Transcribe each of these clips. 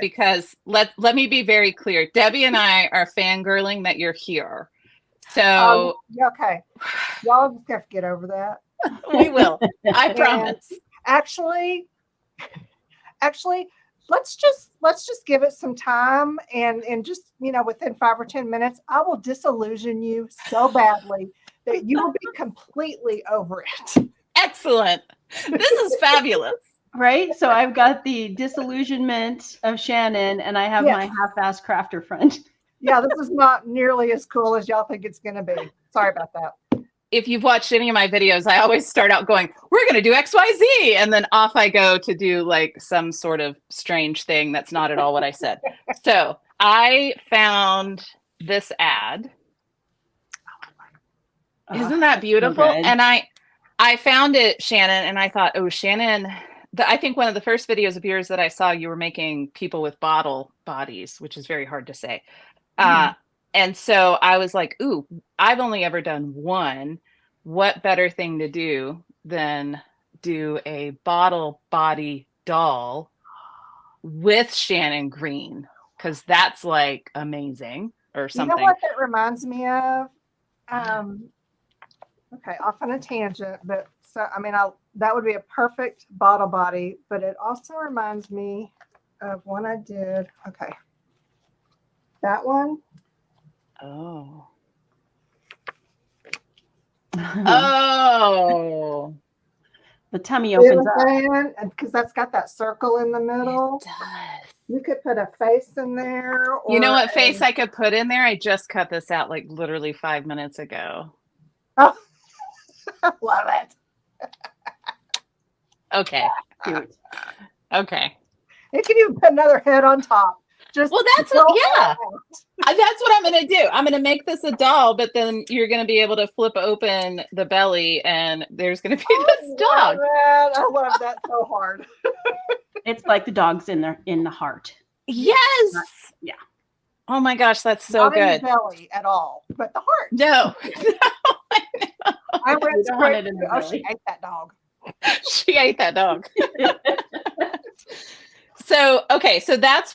because let me be very clear. Debbie and I are fangirling that you're here. So okay. Y'all just have to get over that. We will. I promise. Actually, let's just give it some time and just, within 5 or 10 minutes, I will disillusion you so badly that you will be completely over it. Excellent. This is fabulous. Right? So I've got the disillusionment of Shannon and I have my half-ass crafter friend. Yeah, this is not nearly as cool as y'all think it's going to be. Sorry about that. If you've watched any of my videos, I always start out going, we're going to do XYZ. And then off I go to do like some sort of strange thing that's not at all what I said. So I found this ad. Isn't that beautiful? So and I found it, Shannon, and I thought, oh, Shannon, I think one of the first videos of yours that I saw, you were making people with bottle bodies, which is very hard to say. And so I was like, ooh, I've only ever done one. What better thing to do than do a bottle body doll with Shannon Green? Because that's like amazing or something. You know what that reminds me of? Okay, off on a tangent, but so I mean, that would be a perfect bottle body, but it also reminds me of one I did. Okay, that one. Oh. Oh. The tummy opens up. Because that's got that circle in the middle. It does. You could put a face in there. Or you know what face I could put in there? I just cut this out like literally 5 minutes ago. Oh, love it. Okay. Cute. Okay. You can even put another head on top. That's what I'm going to do. I'm going to make this a doll, but then you're going to be able to flip open the belly and there's going to be this dog. I love that so hard. It's like the dog's in the heart. Yes. Yeah. Oh my gosh, that's so Not good. In the belly at all, but the heart. No. I went straight in the belly. she ate that dog. She ate that dog. So, okay, so that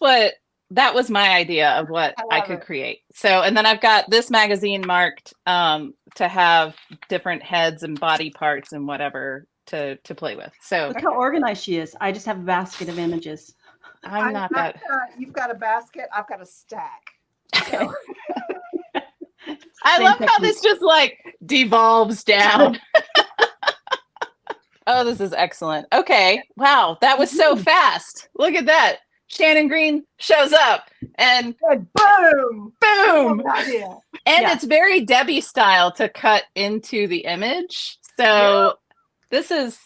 was my idea of what I could create. So, and then I've got this magazine marked to have different heads and body parts and whatever to play with. So look how organized she is. I just have a basket of images. I'm not that. You've got a basket. I've got a stack. So. I love how this just like devolves down. Oh, this is excellent. Okay. Wow. That was so fast. Look at that. Shannon Green shows up and boom, boom. And it's very Debbie style to cut into the image. So this is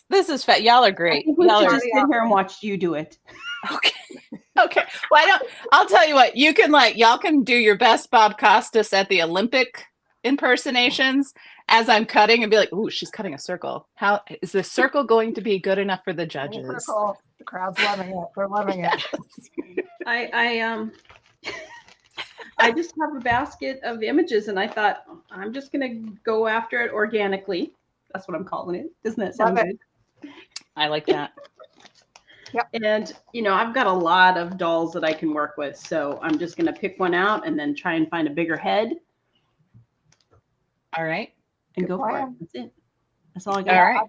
fat. Y'all are great. Y'all are just sit here and watch you do it. Okay. Okay. Well, I'll tell you what, you can y'all can do your best Bob Costas at the Olympic impersonations as I'm cutting and be like, ooh, she's cutting a circle. How is this circle going to be good enough for the judges? The crowd's loving it. They're loving it. I just have a basket of images and I thought I'm just gonna go after it organically. That's what I'm calling it. Doesn't that sound good? I like that. Yep. And I've got a lot of dolls that I can work with, so I'm just gonna pick one out and then try and find a bigger head. All right. And go for it. That's it. That's all I got. All right.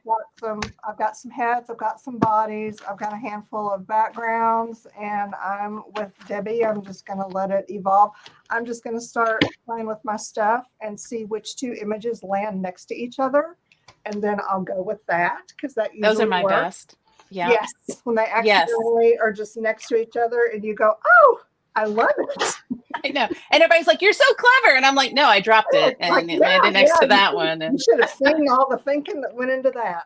I've got some heads, I've got some bodies, I've got a handful of backgrounds, and I'm with Debbie. I'm just gonna let it evolve. I'm just gonna start playing with my stuff and see which two images land next to each other. And then I'll go with that because that usually those are my works. Best. Yeah. Yes. When they accidentally are just next to each other and you go, oh, I love it. I know. And everybody's like, you're so clever. And I'm like, no, I dropped it. And it landed next to that one. And you should have seen all the thinking that went into that.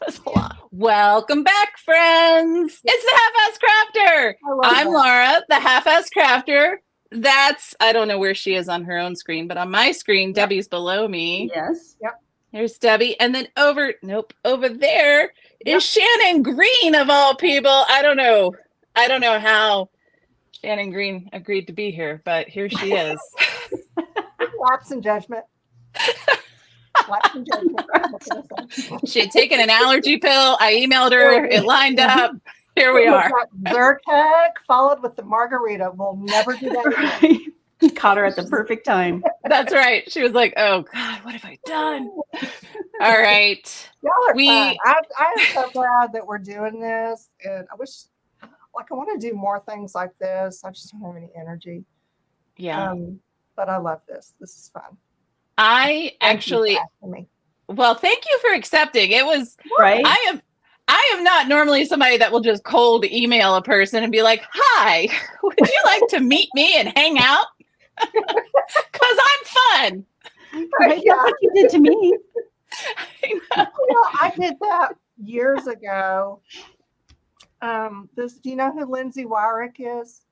That's a lot. Welcome back, friends. It's the Half-Ass Crafter. I'm Laura, the Half-Ass Crafter. That's, I don't know where she is on her own screen, but on my screen, Debbie's below me. Yes. Yep. Here's Debbie. And then over there is Shannon Green of all people. I don't know how Shannon Green agreed to be here, but here she is. Lapse in judgment. She had taken an allergy pill. I emailed her. It lined up. Here we are. Zyrtec followed with the margarita. We'll never do that again. He caught her at the perfect time. That's right. She was like, "Oh God, what have I done?" All right. Y'all are fun. I am so glad that we're doing this, and I wish, like, I want to do more things like this. I just don't have any energy. Yeah. But I love this. This is fun. I actually. Well, thank you for accepting. It was right. I am not normally somebody that will just cold email a person and be like, "Hi, would you like to meet me and hang out?" Because I'm fun. Right? Yeah. That's what you did to me. I did that years ago. Do you know who Lindsay Wyrick is?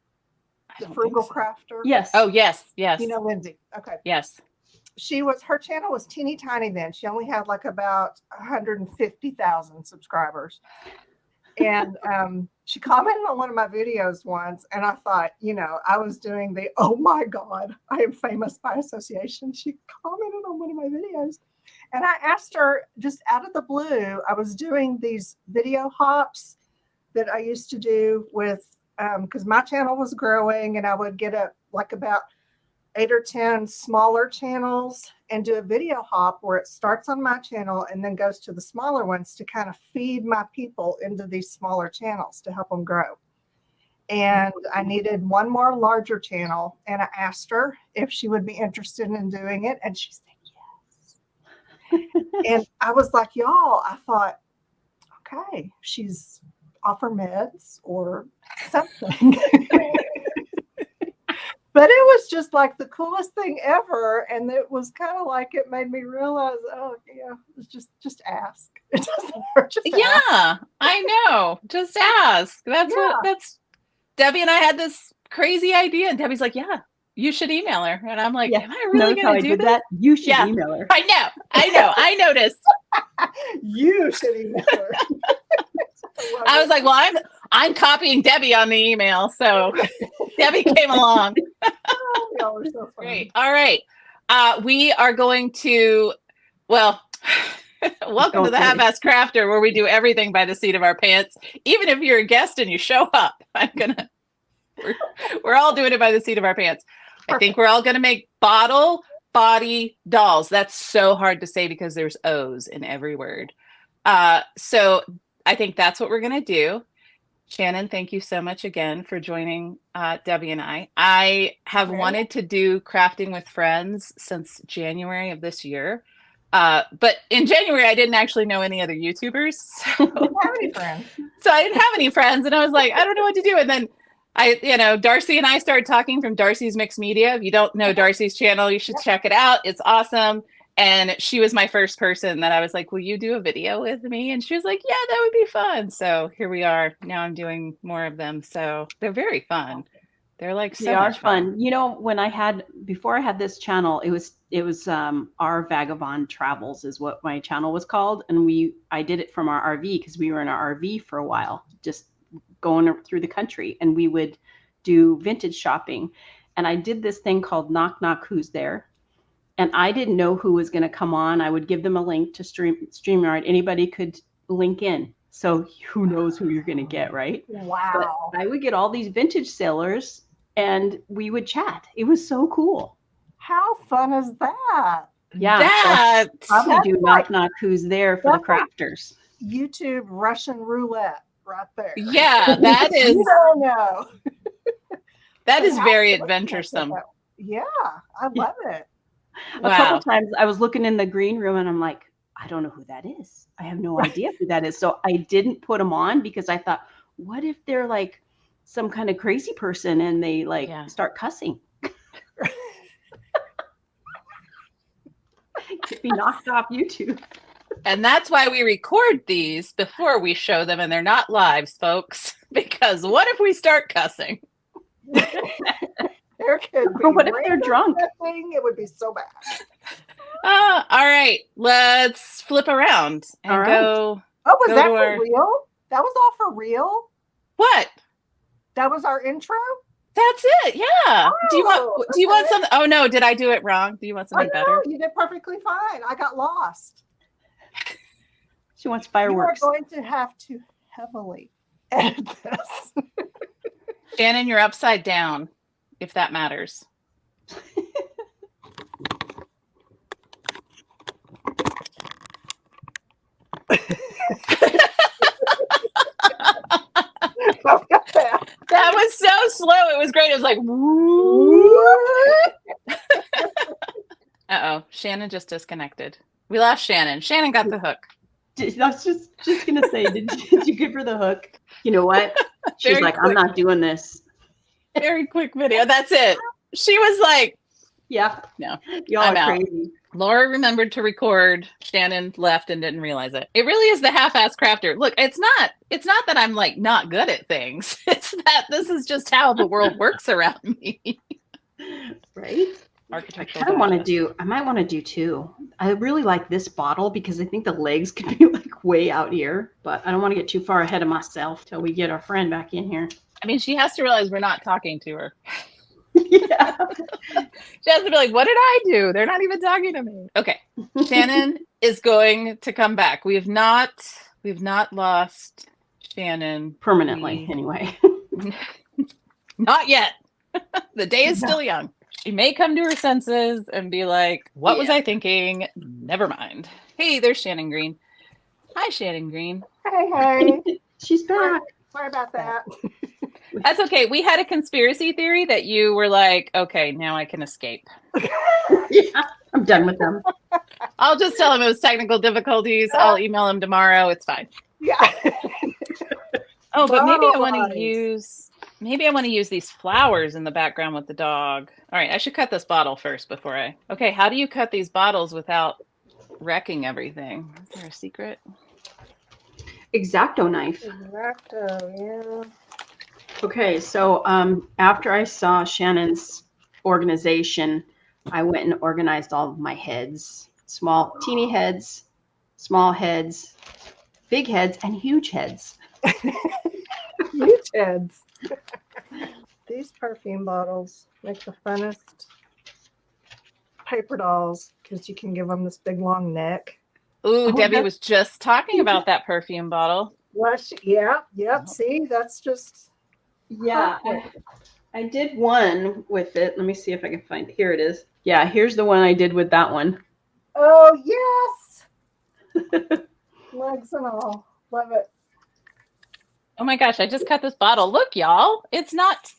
The Frugal Crafter. Yes. Oh, yes. Yes. You know Lindsay. Okay. Yes. Her channel was teeny tiny then. She only had like about 150,000 subscribers. And she commented on one of my videos once, and I thought, I was doing the, oh my God, I am famous by association. She commented on one of my videos. And I asked her just out of the blue, I was doing these video hops that I used to do with, because my channel was growing, and I would get about 8 or 10 smaller channels and do a video hop where it starts on my channel and then goes to the smaller ones to kind of feed my people into these smaller channels to help them grow. And I needed one more larger channel, and I asked her if she would be interested in doing it, and she said yes. And I was like, y'all, I thought, okay, she's off her meds or something. But it was just like the coolest thing ever. And it was kind of like, it made me realize, oh yeah, it's just ask. It doesn't hurt. Ask. I know. Just ask. That's Debbie and I had this crazy idea, and Debbie's like, yeah, you should email her. And I'm like, am I really going to do that? You should email her. I know. I noticed. You should email her. I was like, well, I'm copying Debbie on the email. So Debbie came along. Y'all are so funny. Great. All right. We are going to, welcome to the Half-Ass Crafter, where we do everything by the seat of our pants. Even if you're a guest and you show up, we're all doing it by the seat of our pants. Perfect. I think we're all going to make bottle body dolls. That's so hard to say because there's O's in every word. So I think that's what we're going to do. Shannon, thank you so much again for joining Debbie and I. I have wanted to do crafting with friends since January of this year. But in January, I didn't actually know any other YouTubers. So I didn't have any friends. So I didn't have any friends. And I was like, I don't know what to do. And then Darcy and I started talking from Darcy's Mixed Media. If you don't know Darcy's channel, you should check it out. It's awesome. And she was my first person that I was like, will you do a video with me? And she was like, yeah, that would be fun. So here we are. Now I'm doing more of them. So they're very fun. They're like so much fun. Before I had this channel, it was Our Vagabond Travels is what my channel was called. And I did it from our RV because we were in our RV for a while, just going through the country, and we would do vintage shopping. And I did this thing called Knock Knock Who's There? And I didn't know who was going to come on. I would give them a link to StreamYard. Anybody could link in. So who knows who you're going to get, right? Wow. But I would get all these vintage sellers and we would chat. It was so cool. How fun is that? Yeah. Probably do Knock Knock Who's There for the crafters. YouTube Russian roulette right there. Yeah, that is. You don't know. That is very adventuresome. Yeah, I love it. A couple times I was looking in the green room and I'm like, I don't know who that is. I have no idea who that is. So I didn't put them on because I thought, what if they're like some kind of crazy person and they start cussing? Get me knocked off YouTube. And that's why we record these before we show them, and they're not lives, folks. Because what if we start cussing? There could be. Or what if they're drunk? It would be so bad. All right, let's flip around and go. Oh, was that for real? That was all for real? What? That was our intro? That's it. Yeah. Oh, do you want something? Oh no, did I do it wrong? Do you want something better? You did perfectly fine. I got lost. She wants fireworks. You are going to have to heavily edit this. Shannon, you're upside down, if that matters. I've got that. That was so slow. It was great. It was like, woo. Uh-oh. Shannon just disconnected. We lost Shannon. Shannon got the hook. I was just gonna say, did you give her the hook? You know what? She's Very like, quick. I'm not doing this. Very quick video. That's it. She was like, Yeah. no, Y'all I'm are out. crazy. Laura remembered to record. Shannon left and didn't realize it. It really is the half-ass crafter. Look, it's not that I'm like not good at things. It's that this is just how the world works around me. Right? Architectural. I might want to do two. I really like this bottle because I think the legs could be like way out here, but I don't want to get too far ahead of myself till we get our friend back in here. I mean, she has to realize we're not talking to her. Yeah. She has to be like, what did I do? They're not even talking to me. Okay. Shannon is going to come back. We've not lost Shannon. Permanently, anyway. Not yet. The day is still young. She may come to her senses and be like, what was I thinking? Never mind. Hey, there's Shannon Green. Hi, Shannon Green. Hey. She's back. Sorry about that. That's okay. We had a conspiracy theory that you were like, okay, now I can escape. Yeah, I'm done with them. I'll just tell him it was technical difficulties. I'll email him tomorrow. It's fine. Yeah. Oh, but maybe I want to Bodies. use these flowers in the background with the dog. All right, I should cut this bottle first before I. Okay, how do you cut these bottles without wrecking everything? Is there a secret? X-Acto knife. X-Acto, yeah. Okay, so after I saw Shannon's organization, I went and organized all of my heads. Small, teeny heads, small heads, big heads, and huge heads. Huge heads. These perfume bottles make the funnest paper dolls because you can give them this big long neck. Ooh, Debbie that's- was just talking about that perfume bottle. Yep. See, that's just Yeah, I did one with it. Let me see if I can find it. Here it is. Yeah, here's the one I did with that one. oh yes. Legs and all. Love it. Oh my gosh, I just cut this bottle. Look, y'all, it's not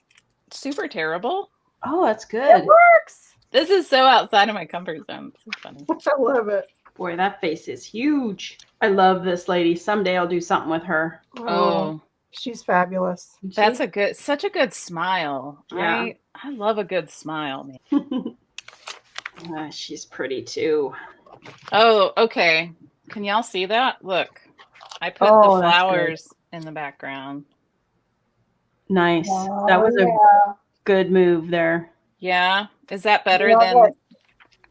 super terrible. Oh, that's It good. works. This is so outside of my comfort zone. This is funny. I love it. Boy, that face is huge. I love this lady. Someday I'll do something with her. Oh, She's fabulous. that's such a good smile. Yeah. I love a good smile, man. She's pretty too. Oh, okay. Can y'all see that? Look, I put Oh, the that's flowers in the background. Nice. Oh, That was yeah. a good move there. Yeah. Is that better Love it.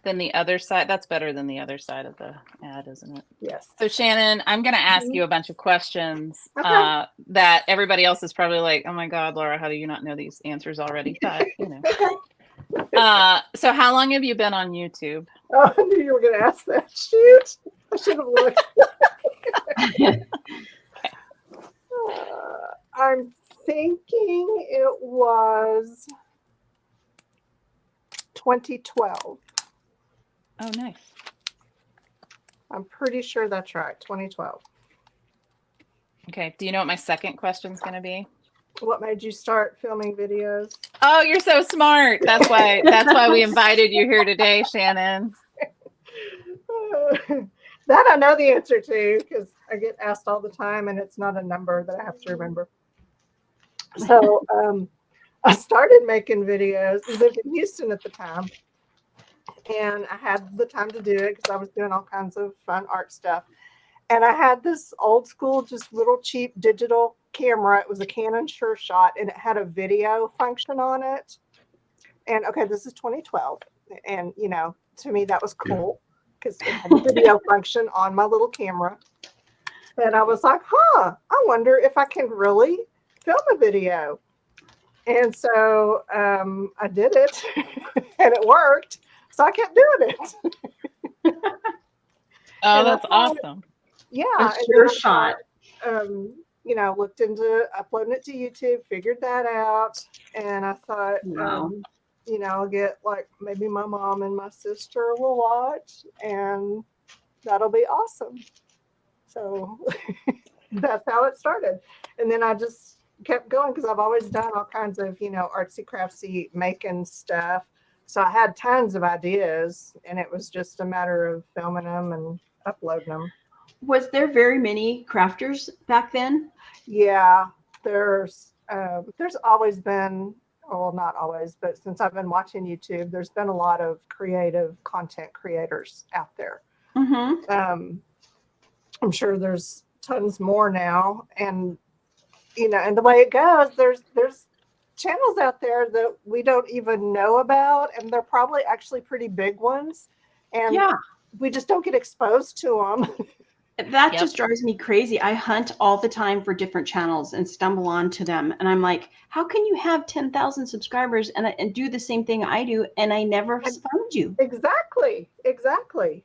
than the other side? That's better than the other side of the ad, isn't it? Yes. So Shannon, I'm going to ask you a bunch of questions Okay. that everybody else is probably like, oh my God, Laura, how do you not know these answers already? But, you know. So how long have you been on YouTube? Oh, I knew you were going to ask that. Shoot. I should have looked. I'm thinking it was 2012. Oh, nice. I'm pretty sure that's right. 2012. Okay. Do you know what my second question is going to be? What made you start filming videos? Oh, you're so smart. That's why we invited you here today, Shannon. That I know the answer to because I get asked all the time and it's not a number that I have to remember. So I started making videos. I lived in Houston at the time and I had the time to do it because I was doing all kinds of fun art stuff. And I had this old school, just little cheap digital camera. It was a Canon Sure Shot and it had a video function on it. And okay, this is 2012. And you know, to me that was cool because it had a video function on my little camera. And I was like, I wonder if I can really film a video. And so I did it and it worked. So I kept doing it. Oh, that's awesome. Yeah. A Sure Shot. looked into uploading it to YouTube, figured that out. And I thought, Wow. I'll get like maybe my mom and my sister will watch, and that'll be awesome. So that's how it started. And then I just kept going because I've always done all kinds of, artsy craftsy making stuff. So I had tons of ideas, and it was just a matter of filming them and uploading them. Was there very many crafters back then? Yeah, there's always been, well, not always, but since I've been watching YouTube, there's been a lot of creative content creators out there. Mm-hmm. I'm sure there's tons more now, and and the way it goes, there's channels out there that we don't even know about, and they're probably actually pretty big ones, and Yeah. we just don't get exposed to them. That just drives me crazy. I hunt all the time for different channels and stumble onto them. And I'm like, how can you have 10,000 subscribers and do the same thing I do? And I never found you. Exactly.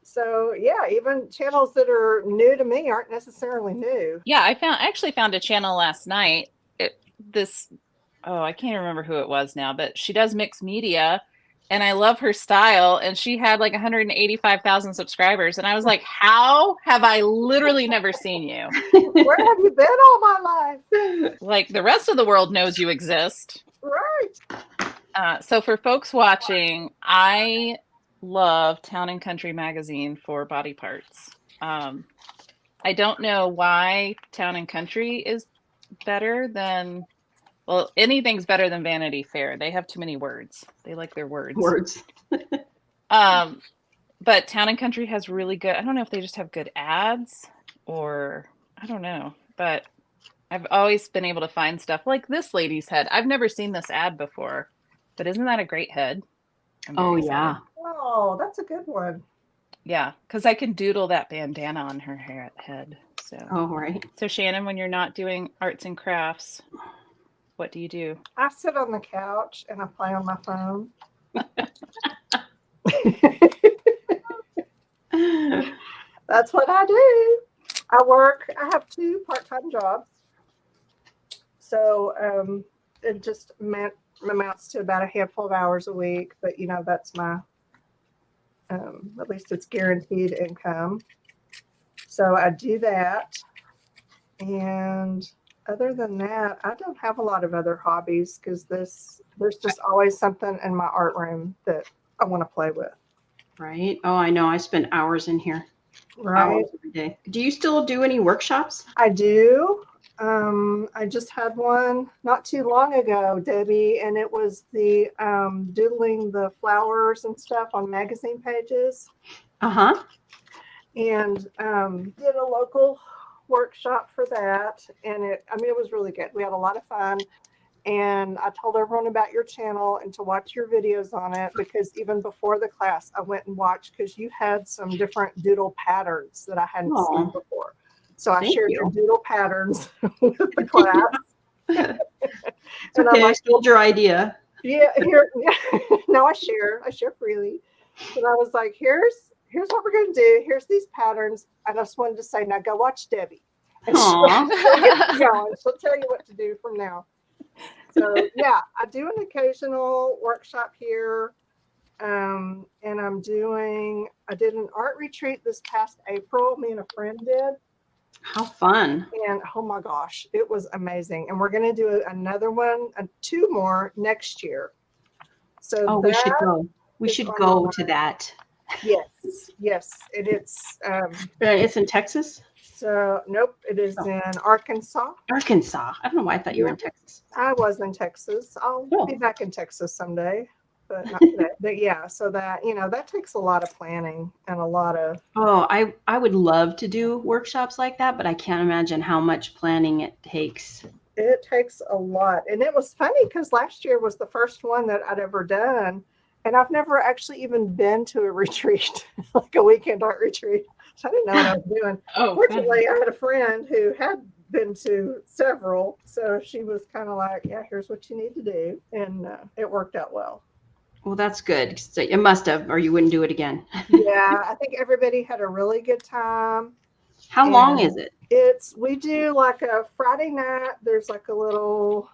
So yeah, even channels that are new to me aren't necessarily new. Yeah, I actually found a channel last night. I can't remember who it was now, but she does mixed media, and I love her style. And she had like 185,000 subscribers, and I was like, "How have I literally never seen you? Where have you been all my life?" Like the rest of the world knows you exist." Right. So for folks watching, I love Town and Country magazine for body parts. I don't know why Town and Country is better than, well, anything's better than Vanity Fair. They have too many words. They like their words. But Town and Country has really good, I don't know if they just have good ads or I don't know, but I've always been able to find stuff like this lady's head. I've never seen this ad before, but isn't that a great head? Oh, yeah. Oh, that's a good one. Yeah, because I can doodle that bandana on her head. So. Oh, right. So Shannon, when you're not doing arts and crafts, what do you do? I sit on the couch and I play on my phone. That's what I do. I work. I have 2 part-time jobs. So it just amounts to about a handful of hours a week. But, that's my, at least it's guaranteed income. So I do that. And other than that, I don't have a lot of other hobbies because there's just always something in my art room that I want to play with. Right. Oh, I know. I spend hours in here. Right. Hours every day. Do you still do any workshops? I do. I just had one not too long ago, Debbie, and it was the doodling the flowers and stuff on magazine pages. Uh-huh. And did a local workshop for that, and it was really good. We had a lot of fun, and I told everyone about your channel and to watch your videos on it, because even before the class I went and watched, because you had some different doodle patterns that I hadn't seen before. So I shared your doodle patterns with the class. It's okay, I stole your idea. Yeah, no, I share freely. And I was like, here's what we're going to do. Here's these patterns. And I just wanted to say, now go watch Debbie. And she'll tell you what to do from now. So yeah, I do an occasional workshop here. And I did an art retreat this past April. Me and a friend did. How fun. And oh my gosh, it was amazing. And we're going to do another one, 2 more next year. So we should go. We should go to that. Yes. And it's in Texas? So nope, it is in Arkansas. Arkansas. I don't know why I thought you were in Texas. I was in Texas. I'll be back in Texas someday, but not today. But yeah, so that that takes a lot of planning and a lot of. Oh, I would love to do workshops like that, but I can't imagine how much planning it takes. It takes a lot, and it was funny because last year was the first one that I'd ever done. And I've never actually even been to a retreat, like a weekend art retreat. So I didn't know what I was doing. Fortunately, I had a friend who had been to several. So she was kind of like, yeah, here's what you need to do. And it worked out well. Well, that's good. So it must have, or you wouldn't do it again. Yeah, I think everybody had a really good time. How long is it? We do like a Friday night. There's like a little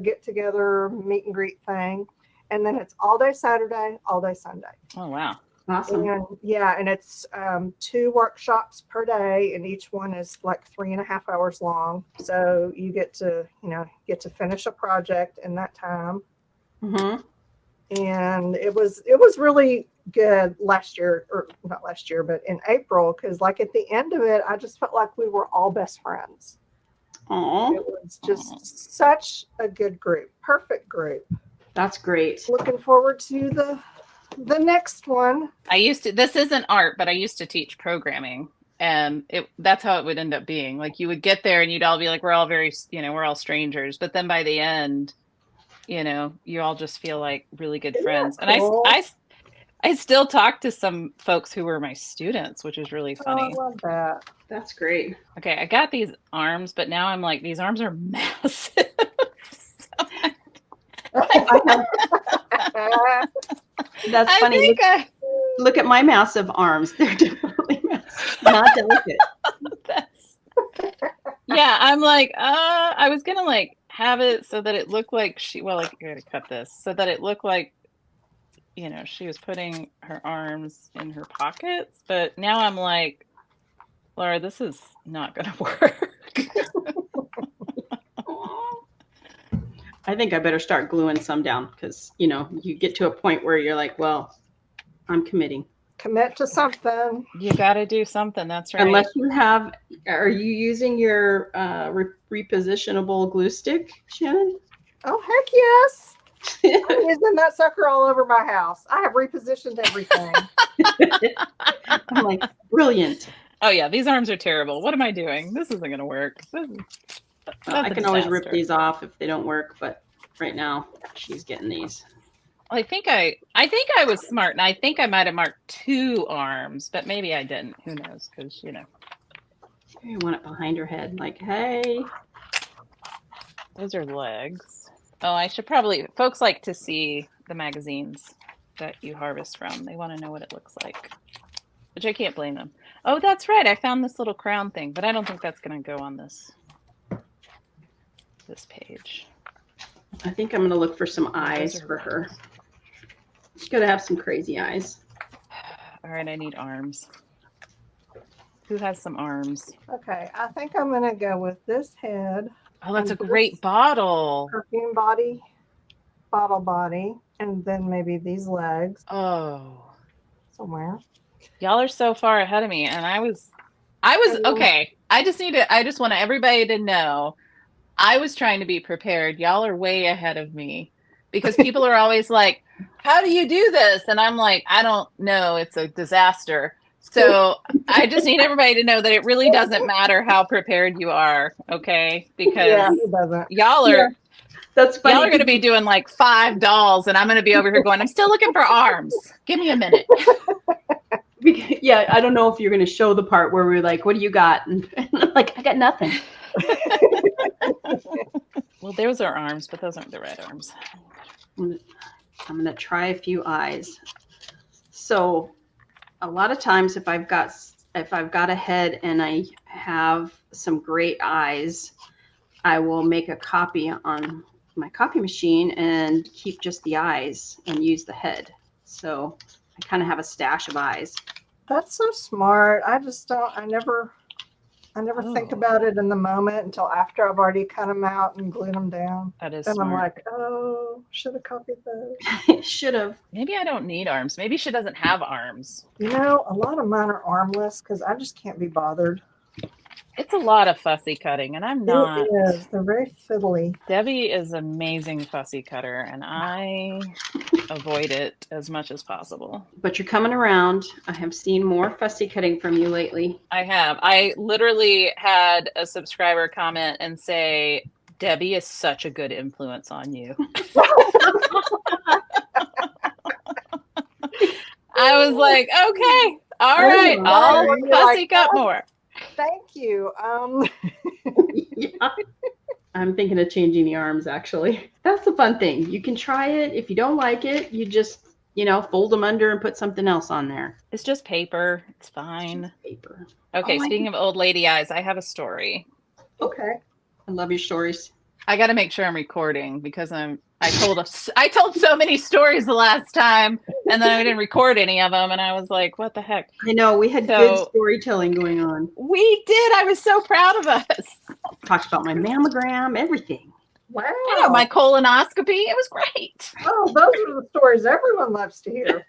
get together, meet and greet thing, and then it's all day Saturday, all day Sunday. Oh, wow. Awesome. And yeah, and it's 2 workshops per day, and each one is like 3.5 hours long. So you get to finish a project in that time. Mm-hmm. And it was really good last year, or not last year, but in April, because like at the end of it, I just felt like we were all best friends. Oh, It was just such a good group, perfect group. that's great. Looking forward to the next one. This isn't art, but I used to teach programming, and that's how it would end up being. Like you would get there and you'd all be like, we're all we're all strangers. But then by the end, you all just feel like really good friends. And cool? I still talk to some folks who were my students, which is really funny. Oh, I love that. That's great. Okay, I got these arms, but now I'm like, these arms are massive. That's funny. Look at my massive arms. They're definitely massive, not delicate. Yeah, I'm like, I was gonna like have it so that it looked like I gotta cut this so that it looked like, she was putting her arms in her pockets. But now I'm like, Laura, this is not gonna work. I think I better start gluing some down because, you get to a point where you're like, well, I'm committing. Commit to something. You got to do something. That's right. Unless are you using your repositionable glue stick, Shannon? Oh, heck yes. I'm using that sucker all over my house. I have repositioned everything. I'm like, brilliant. Oh, yeah. These arms are terrible. What am I doing? This isn't going to work. I can always rip these off if they don't work, but right now she's getting these. I think I was smart, and I think I might have marked 2 arms, but maybe I didn't. Who knows? Because You want it behind her head, like, hey. Those are legs. Oh, I should probably. Folks like to see the magazines that you harvest from. They want to know what it looks like, which I can't blame them. Oh, that's right. I found this little crown thing, but I don't think that's going to go on this page. I think I'm going to look for some eyes for her. She's got to have some crazy eyes. All right, I need arms. Who has some arms? Okay, I think I'm going to go with this head. Oh, that's a great bottle. Perfume bottle body, and then maybe these legs. Oh. Somewhere. Y'all are so far ahead of me, and I was okay. I just want everybody to know I was trying to be prepared. Y'all are way ahead of me because people are always like, how do you do this? And I'm like, I don't know. It's a disaster. So I just need everybody to know that it really doesn't matter how prepared you are. Okay. Because it doesn't. Y'all are, that's funny. Y'all are going to be doing like 5 dolls, and I'm going to be over here going, I'm still looking for arms. Give me a minute. Yeah. I don't know if you're going to show the part where we're like, what do you got? And I'm like, I got nothing. Well, those are arms, but those aren't the right arms. I'm going to try a few eyes. So a lot of times if I've got a head and I have some great eyes, I will make a copy on my copy machine and keep just the eyes and use the head. So I kind of have a stash of eyes. That's so smart. I never think about it in the moment until after I've already cut them out and glued them down. That is Then smart. I'm like, oh, should have copied those. Should have. Maybe I don't need arms. Maybe she doesn't have arms. A lot of mine are armless because I just can't be bothered. It's a lot of fussy cutting, and I'm not. It is. They're very fiddly. Debbie is an amazing fussy cutter, and I avoid it as much as possible. But you're coming around. I have seen more fussy cutting from you lately. I have. I literally had a subscriber comment and say, Debbie is such a good influence on you. I was like, okay, all right, I'll fussy cut more. Thank you. Yeah. I'm thinking of changing the arms, actually. That's the fun thing. You can try it. If you don't like it, you just you know, fold them under and put something else on there. It's just paper. It's fine. Paper. Okay, Oh, speaking of old lady eyes, I have a story. Okay. I love your stories. I got to make sure I'm recording because I told so many stories the last time, and then I didn't record any of them, and I was like, what the heck? I know we had good storytelling going on. We did. I was so proud of us. Talked about my mammogram, everything. Wow. I know, my colonoscopy. It was great. Oh, those are the stories everyone loves to hear.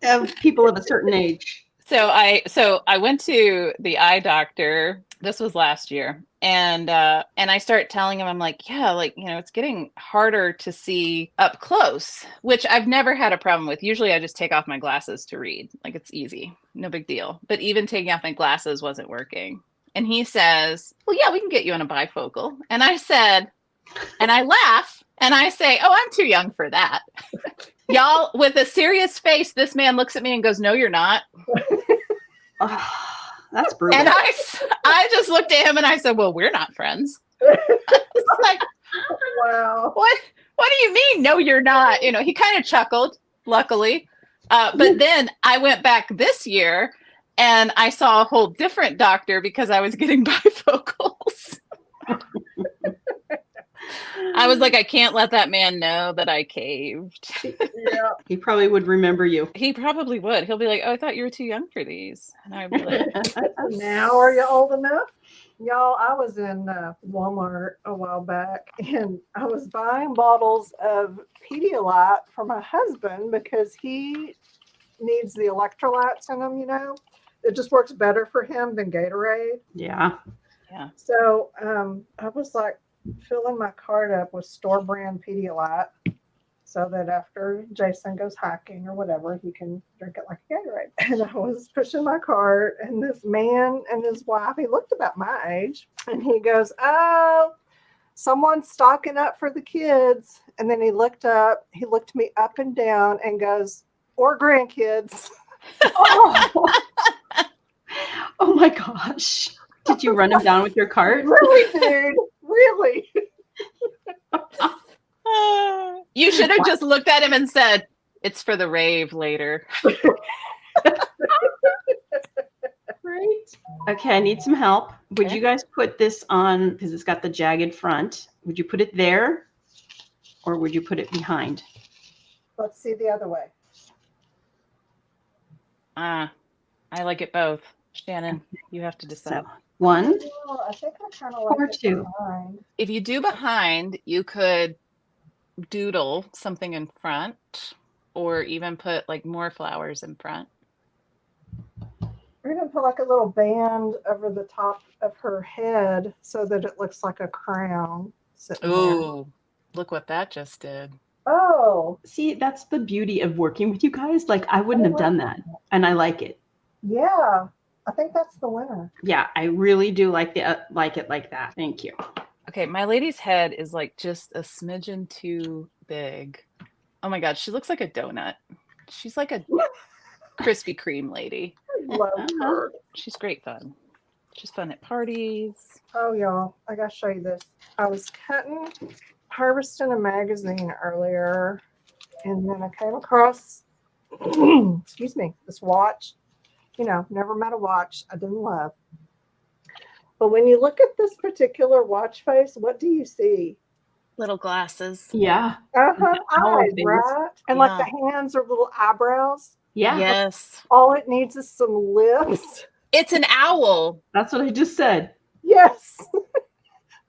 Of people of a certain age. So I went to the eye doctor. This was last year, and I start telling him, I'm like, yeah, like, you know, it's getting harder to see up close, which I've never had a problem with. Usually I just take off my glasses to read. Like, it's easy, no big deal. But even taking off my glasses wasn't working. And he says, well, yeah, we can get you on a bifocal. And I said, and I laugh and I say, oh, I'm too young for that. Y'all, with a serious face, this man looks at me and goes, no, you're not. Oh, that's brutal. And I just looked at him and I said, well, we're not friends. It's like, Wow. what do you mean? No, you're not. You know, he kind of chuckled, luckily. But then I went back this year and I saw a whole different doctor because I was getting bifocals. I was like, I can't let that man know that I caved. Yeah. He probably would remember you. He probably would. He'll be like, oh, I thought you were too young for these. And I'd be like, Now are you old enough? Y'all, I was in Walmart a while back and I was buying bottles of Pedialyte for my husband because he needs the electrolytes in them, you know. It just works better for him than Gatorade. Yeah. yeah. So I was like filling my cart up with store brand Pedialyte so that after Jason goes hiking or whatever, he can drink it like a Gatorade. And I was pushing my cart and this man and his wife, he looked about my age and he goes, oh, someone's stocking up for the kids. And then he looked me up and down and goes, or grandkids. Oh. Oh my gosh. Did you run him down with your cart? Really, dude? Really? You should have just looked at him and said, it's for the rave later. Right. Okay, I need some help. Would Okay. you guys put this on, because it's got the jagged front, would you put it there or would you put it behind? Let's see the other way. I like it both. Shannon, you have to decide. So, one, Well, I think I kind of or like it two. behind. If you do behind, you could doodle something in front or even put like more flowers in front. We're gonna put like a little band over the top of her head so that it looks like a crown sitting there. Ooh, look what that just did. Oh, See, that's the beauty of working with you guys. Like, I wouldn't have done that. And I like it. yeah. I think that's the winner. Yeah, I really do like it like that. Thank you. Okay, my lady's head is like just a smidgen too big. Oh my God, she looks like a donut. She's like a Krispy Kreme lady. I love her. She's great fun. She's fun at parties. Oh, y'all, I gotta show you this. I was harvesting a magazine earlier, and then I came across, excuse me, this watch. You know, never met a watch I didn't love. But when you look at this particular watch face, what do you see? Little glasses. Yeah. Eyes, things. right? And like the hands are little eyebrows. Yeah. Yes. All it needs is some lips. It's an owl. That's what I just said. Yes.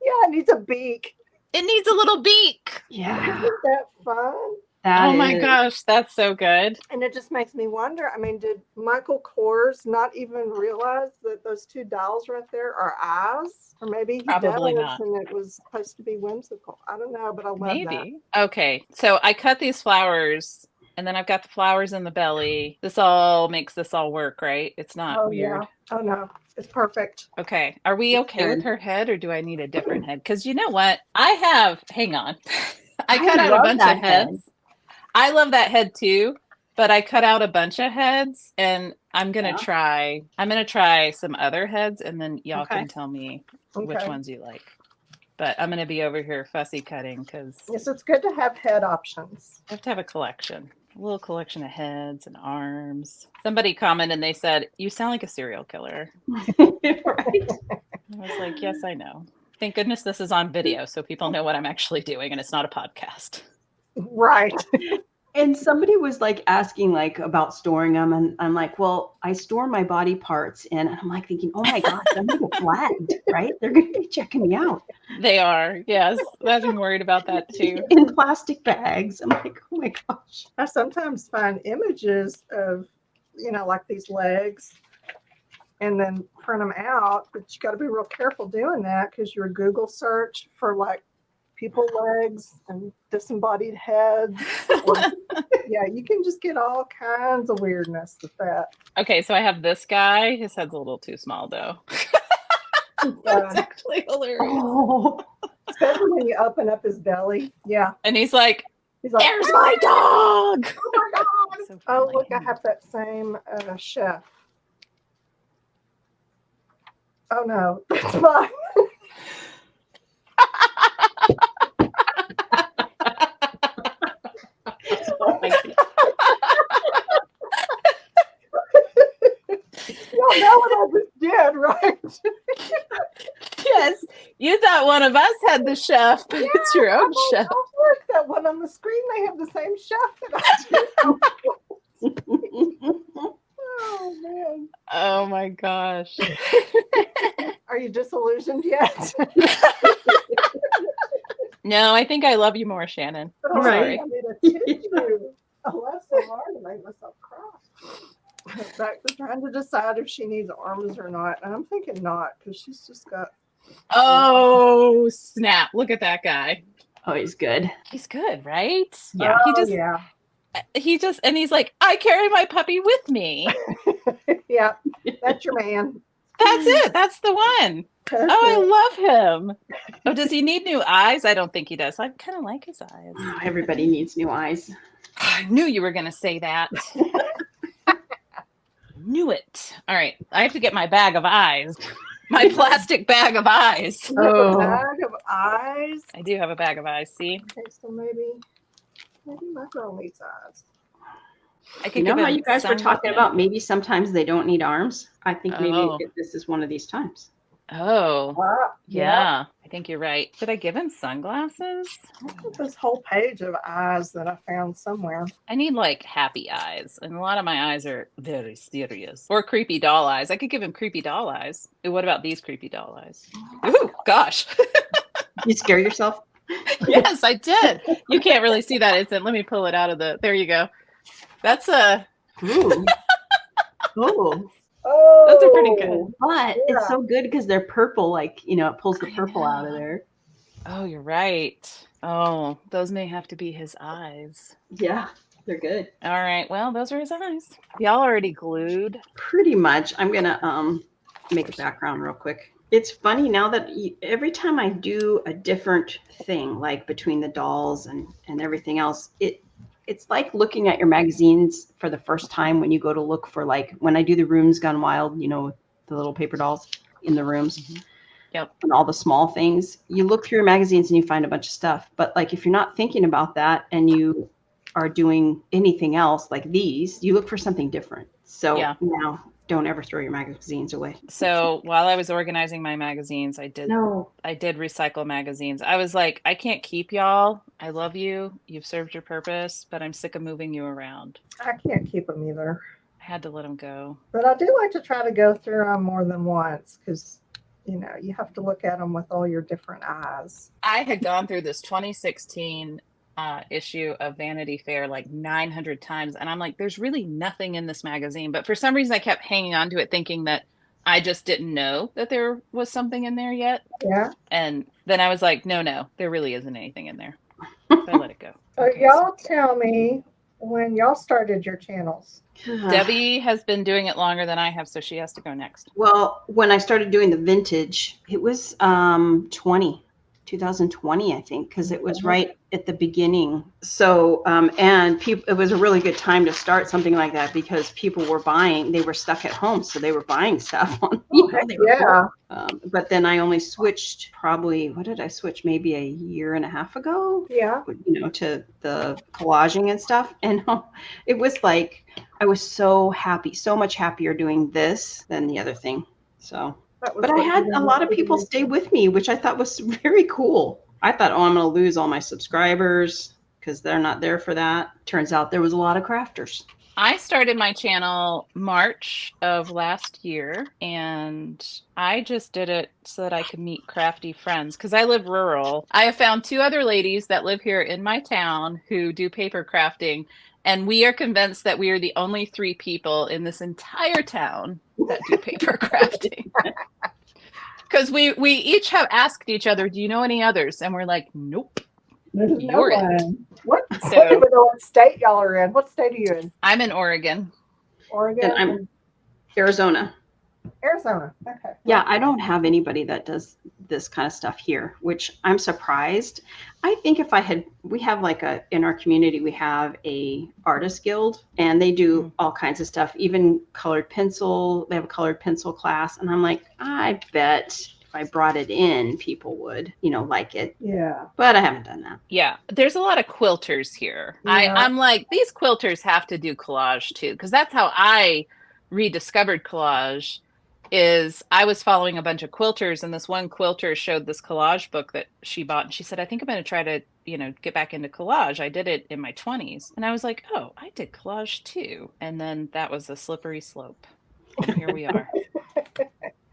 Yeah, it needs a beak. It needs a little beak. Yeah. Isn't that fun? Oh my gosh, that's so good. And it just makes me wonder. I mean, did Michael Kors not even realize that those two dolls right there are eyes? Or maybe he Probably does, not. and it was supposed to be whimsical. I don't know, but I love that. Maybe. Okay, so I cut these flowers and then I've got the flowers in the belly. This all makes this all work, right? It's not weird. Yeah. Oh no, it's perfect. Okay, are we It's okay with good. her head or do I need a different head? Because you know what? Hang on. I cut out a love bunch that of heads. head. I love that head too, but I cut out a bunch of heads and I'm gonna try some other heads and then y'all can tell me which ones you like. But I'm gonna be over here fussy cutting because Yes, it's good to have head options. I have to have a collection. A little collection of heads and arms. Somebody commented and they said, "You sound like a serial killer." Right. I was like, yes, I know. Thank goodness this is on video so people know what I'm actually doing and it's not a podcast. Right. And somebody was like asking like about storing them, and I'm like, well, I store my body parts, and I'm like thinking, oh my gosh, I'm gonna get flagged, right? They're gonna be checking me out They are, yes. I've been worried about that too. in plastic bags. I'm like, oh my gosh. I sometimes find images of, like these legs and then print them out, but you got to be real careful doing that because your Google search for like people legs and disembodied heads. Yeah, you can just get all kinds of weirdness with that. Okay, so I have this guy. His head's a little too small though. That's actually hilarious. Oh. Especially when you open up his belly. Yeah. And he's like, He's like, there's my dog. Oh my God. So Oh, friendly. look, I have that same chef. Oh no, that's mine. Oh my God. You know what I just did, right? Yes, you thought one of us had the chef, but it's your own chef. Oh, look, that one on the screen, they have the same chef that I do. Oh, man. Oh my gosh. Are you disillusioned yet? No, I think I love you more, Shannon. Oh, Right. I need a tissue. Oh, that's so hard to make myself cry. Back to trying to decide if she needs arms or not. And I'm thinking not, because she's just got. Oh, snap. Look at that guy. Oh, he's good. He's good, right? Yeah. And he's like, I carry my puppy with me. Yeah, that's your man. That's it. That's the one. That's Oh, it. I love him. Oh, does he need new eyes? I don't think he does. I kind of like his eyes. Oh, everybody needs new eyes. I knew you were going to say that. Knew it. All right. I have to get my bag of eyes. My plastic bag of eyes. You have a bag of eyes. I do have a bag of eyes. See? Okay, so maybe my girl needs eyes. I could You know give how him you guys were some- talking about maybe sometimes they don't need arms? I think maybe Oh. this is one of these times. Oh, Wow. yeah. I think you're right. Did I give him sunglasses? Look at this whole page of eyes that I found somewhere. I need like happy eyes, and a lot of my eyes are very serious. Or creepy doll eyes. I could give him creepy doll eyes. Ooh, what about these creepy doll eyes? Ooh, gosh. You scare yourself? Yes, I did. You can't really see that. Let me pull it out of the. There you go. That's a. Ooh. Ooh. Oh, Those are pretty good. But Yeah. it's so good because they're purple, like, it pulls the purple out of there. Oh, you're right. Oh, those may have to be his eyes. Yeah, they're good. All right. Well, those are his eyes. Y'all already glued. Pretty much. I'm going to make a background real quick. It's funny now that every time I do a different thing, like between the dolls and everything else, it's like looking at your magazines for the first time when you go to look for, like, when I do the Rooms Gone Wild, the little paper dolls in the rooms. Mm-hmm. Yep. And all the small things. You look through your magazines and you find a bunch of stuff. But like if you're not thinking about that and you are doing anything else like these, you look for something different. So Yeah. now don't ever throw your magazines away. So while I was organizing my magazines, I did No. recycle magazines. I was like, I can't keep y'all. I love you. You've served your purpose, but I'm sick of moving you around. I can't keep them either. I had to let them go. But I do like to try to go through them more than once because, you have to look at them with all your different eyes. I had gone through this 2016 issue of Vanity Fair like 900 times. And I'm like, there's really nothing in this magazine. But for some reason, I kept hanging on to it thinking that I just didn't know that there was something in there yet. Yeah. And then I was like, no, there really isn't anything in there. So I let it go. So y'all tell me when y'all started your channels. Debbie has been doing it longer than I have, so she has to go next. Well, when I started doing the vintage, it was 20 2020, I think, because it was right at the beginning. So, and people, it was a really good time to start something like that because people were buying, they were stuck at home. So they were buying stuff on, they were bored. But then I only switched probably, what did I switch? Maybe a year and a half ago, to the collaging and stuff. And it was like, I was so happy, so much happier doing this than the other thing. So. But I had a lot of people stay with me, which I thought was very cool. I thought, I'm going to lose all my subscribers because they're not there for that. Turns out there was a lot of crafters. I started my channel March of last year, and I just did it so that I could meet crafty friends because I live rural. I have found 2 other ladies that live here in my town who do paper crafting, and we are convinced that we are the only 3 people in this entire town that do paper crafting. Because we each have asked each other, do you know any others? And we're like, nope. You're it. What? I don't even know what state y'all are in. What state are you in? I'm in Oregon. Oregon? And I'm Arizona. Arizona. Okay. Yeah, I don't have anybody that does this kind of stuff here, which I'm surprised. I think if we have in our community, we have a artist guild and they do all kinds of stuff, even colored pencil. They have a colored pencil class. And I'm like, I bet if I brought it in, people would, like it. Yeah. But I haven't done that. Yeah. There's a lot of quilters here. Yeah. I'm like, these quilters have to do collage too, because that's how I rediscovered collage. Is I was following a bunch of quilters, and this one quilter showed this collage book that she bought, and she said, I think I'm going to try to, get back into collage. I did it in my 20s. And I was like, oh, I did collage too. And then that was a slippery slope. And here we are.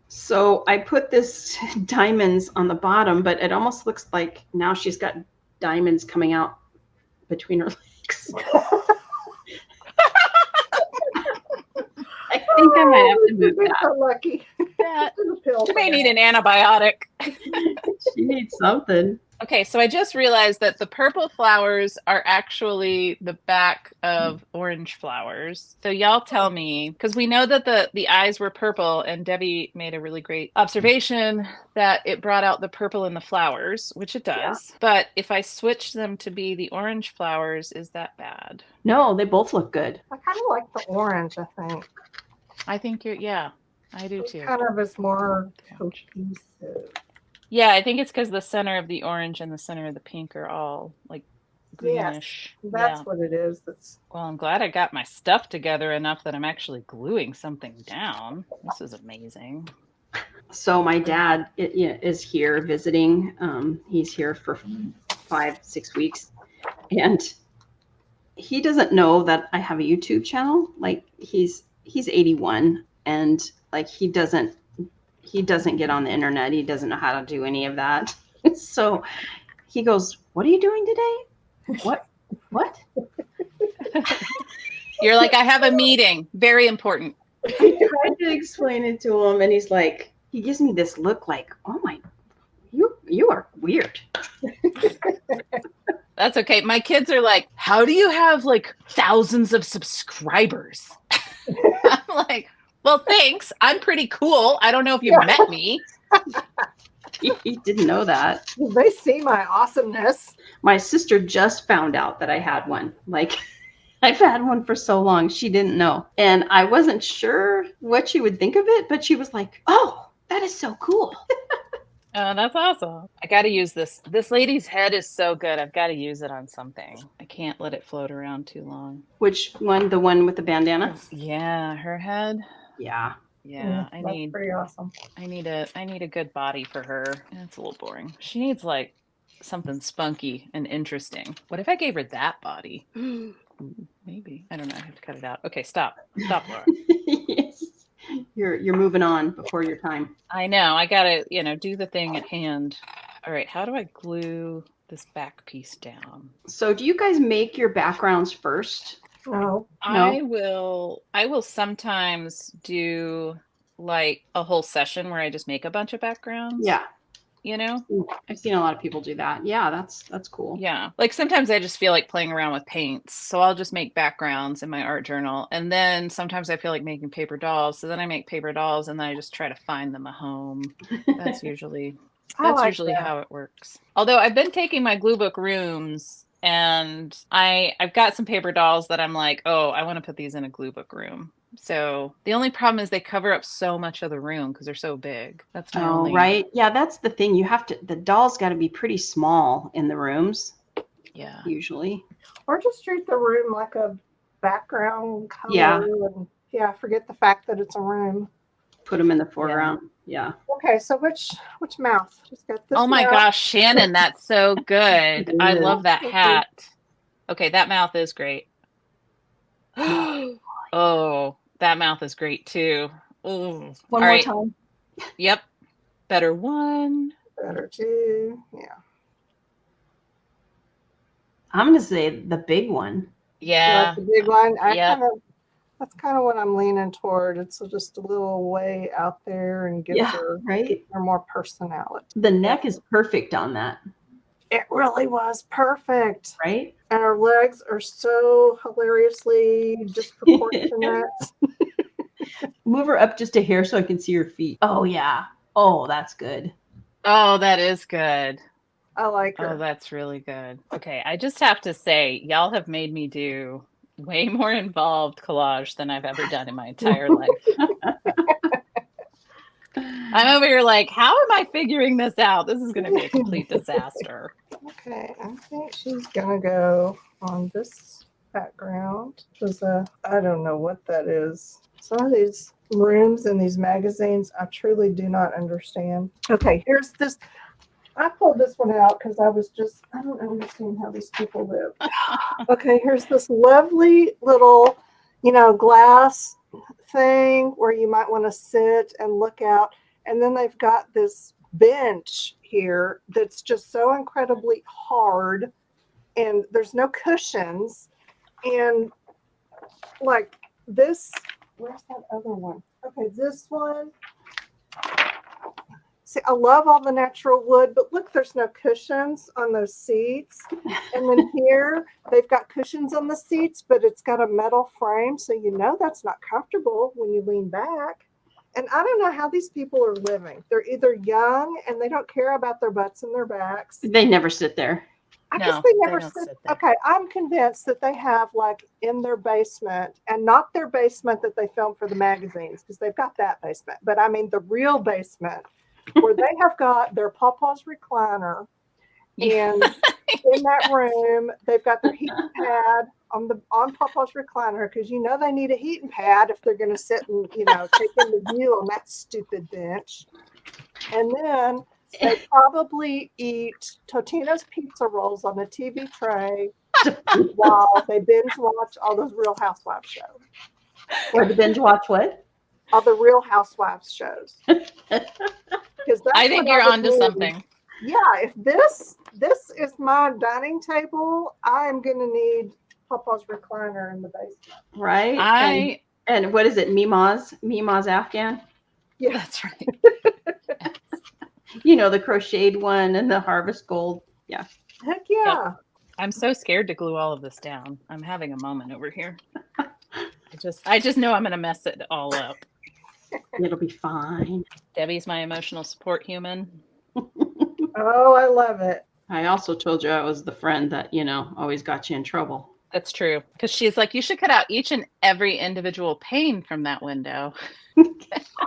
So I put this diamonds on the bottom, but it almost looks like now she's got diamonds coming out between her legs. I think I might have to move that. So lucky. She may need an antibiotic. She needs something. Okay, so I just realized that the purple flowers are actually the back of orange flowers. So y'all tell me, because we know that the eyes were purple, and Debbie made a really great observation that it brought out the purple in the flowers, which it does. Yeah. But if I switch them to be the orange flowers, is that bad? No, they both look good. I kind of like the orange, I think. I think I do too. Kind of is more cohesive. Yeah, I think it's because the center of the orange and the center of the pink are all like greenish. Yes, that's what it is. Well, I'm glad I got my stuff together enough that I'm actually gluing something down. This is amazing. So my dad is here visiting. He's here for 5-6 weeks, and he doesn't know that I have a YouTube channel. Like he's 81, and like he doesn't get on the internet. He doesn't know how to do any of that. So he goes, "What are you doing today?" What? You're like, I have a meeting. Very important. I tried to explain it to him, and he's like, he gives me this look like, oh my, you are weird. That's okay. My kids are like, how do you have like thousands of subscribers? I'm like, well, thanks. I'm pretty cool. I don't know if you've met me. He didn't know that. They see my awesomeness. My sister just found out that I had one. Like, I've had one for so long. She didn't know. And I wasn't sure what she would think of it, but she was like, oh, that is so cool. Oh, that's awesome. I got to use this. This lady's head is so good. I've got to use it on something. I can't let it float around too long. Which one? The one with the bandana? Yeah, her head. Yeah. Yeah, that's pretty awesome. I need a good body for her. It's a little boring. She needs like something spunky and interesting. What if I gave her that body? Maybe. I don't know. I have to cut it out. Okay, stop, Laura. Yes. You're moving on before your time. I know. I gotta, do the thing at hand. All right. How do I glue this back piece down? So, do you guys make your backgrounds first? No. I will sometimes do like a whole session where I just make a bunch of backgrounds. Yeah. I've seen a lot of people do that. Yeah, that's cool. Yeah. Like sometimes I just feel like playing around with paints. So I'll just make backgrounds in my art journal. And then sometimes I feel like making paper dolls. So then I make paper dolls and then I just try to find them a home. That's usually I That's like usually that. how it works. Although I've been taking my glue book rooms and I've got some paper dolls that I'm like, oh, I want to put these in a glue book room. So the only problem is they cover up so much of the room because they're so big. That's my Oh, only. right. Yeah, that's the thing. You have to, the dolls got to be pretty small in the rooms, Yeah. usually. Or just treat the room like a background color. Yeah. And yeah, forget the fact that it's a room. Put them in the foreground. Yeah. Okay, so which mouth? Just got this Oh my mouth. gosh, Shannon, that's so good. I Good. love that Thank you. hat. Okay, that mouth is great. Oh, that mouth is great too. Oh, One all more right. time. Yep. Better one. Better too. Yeah. I'm going to say the big one. You Yeah. like the big one? Yep. That's kind of what I'm leaning toward. It's just a little way out there and gives Yeah, her right. more personality. The neck is perfect on that, It really was perfect. right? And her legs are so hilariously disproportionate. Move her up just a hair so I can see her feet. Oh, yeah. Oh, that's good. Oh, that is good. I like her. Oh, that's really good. Okay, I just have to say, y'all have made me do way more involved collage than I've ever done in my entire life. I'm over here like, how am I figuring this out? This is going to be a complete disaster. Okay, I think she's gonna go on this background. Because I don't know what that is. Some of these rooms in these magazines, I truly do not understand. Okay, here's this. I pulled this one out because I don't understand how these people live. Okay, here's this lovely little, glass thing where you might want to sit and look out. And then they've got this bench here that's just so incredibly hard, and there's no cushions. And like this, where's that other one? Okay, this one. See, I love all the natural wood, but look, there's no cushions on those seats. And then here, they've got cushions on the seats, but it's got a metal frame, so that's not comfortable when you lean back. And I don't know how these people are living. They're either young and they don't care about their butts and their backs. They never sit there. I No, guess they never don't sit. sit there. Okay, I'm convinced that they have like in their basement, and not their basement that they film for the magazines, because they've got that basement. But I mean the real basement where they have got their Papa's recliner, and in that room they've got their heating pad on Papa's recliner, because they need a heating pad if they're going to sit and take in the view on that stupid bench. And then they probably eat Totino's pizza rolls on a TV tray while they binge watch all those Real Housewives shows. Or the binge watch what? All the Real Housewives shows. I think you're onto something. Yeah, if this is my dining table, I am going to need Papa's recliner in the basement. Right? And what is it? Mima's Afghan? Yeah, that's right. The crocheted one and the harvest gold. Yeah. Heck yeah. Yep. I'm so scared to glue all of this down. I'm having a moment over here. I just know I'm going to mess it all up. It'll be fine. Debbie's my emotional support human. Oh, I love it. I also told you I was the friend that, always got you in trouble. That's true. Because she's like, you should cut out each and every individual pane from that window. Oh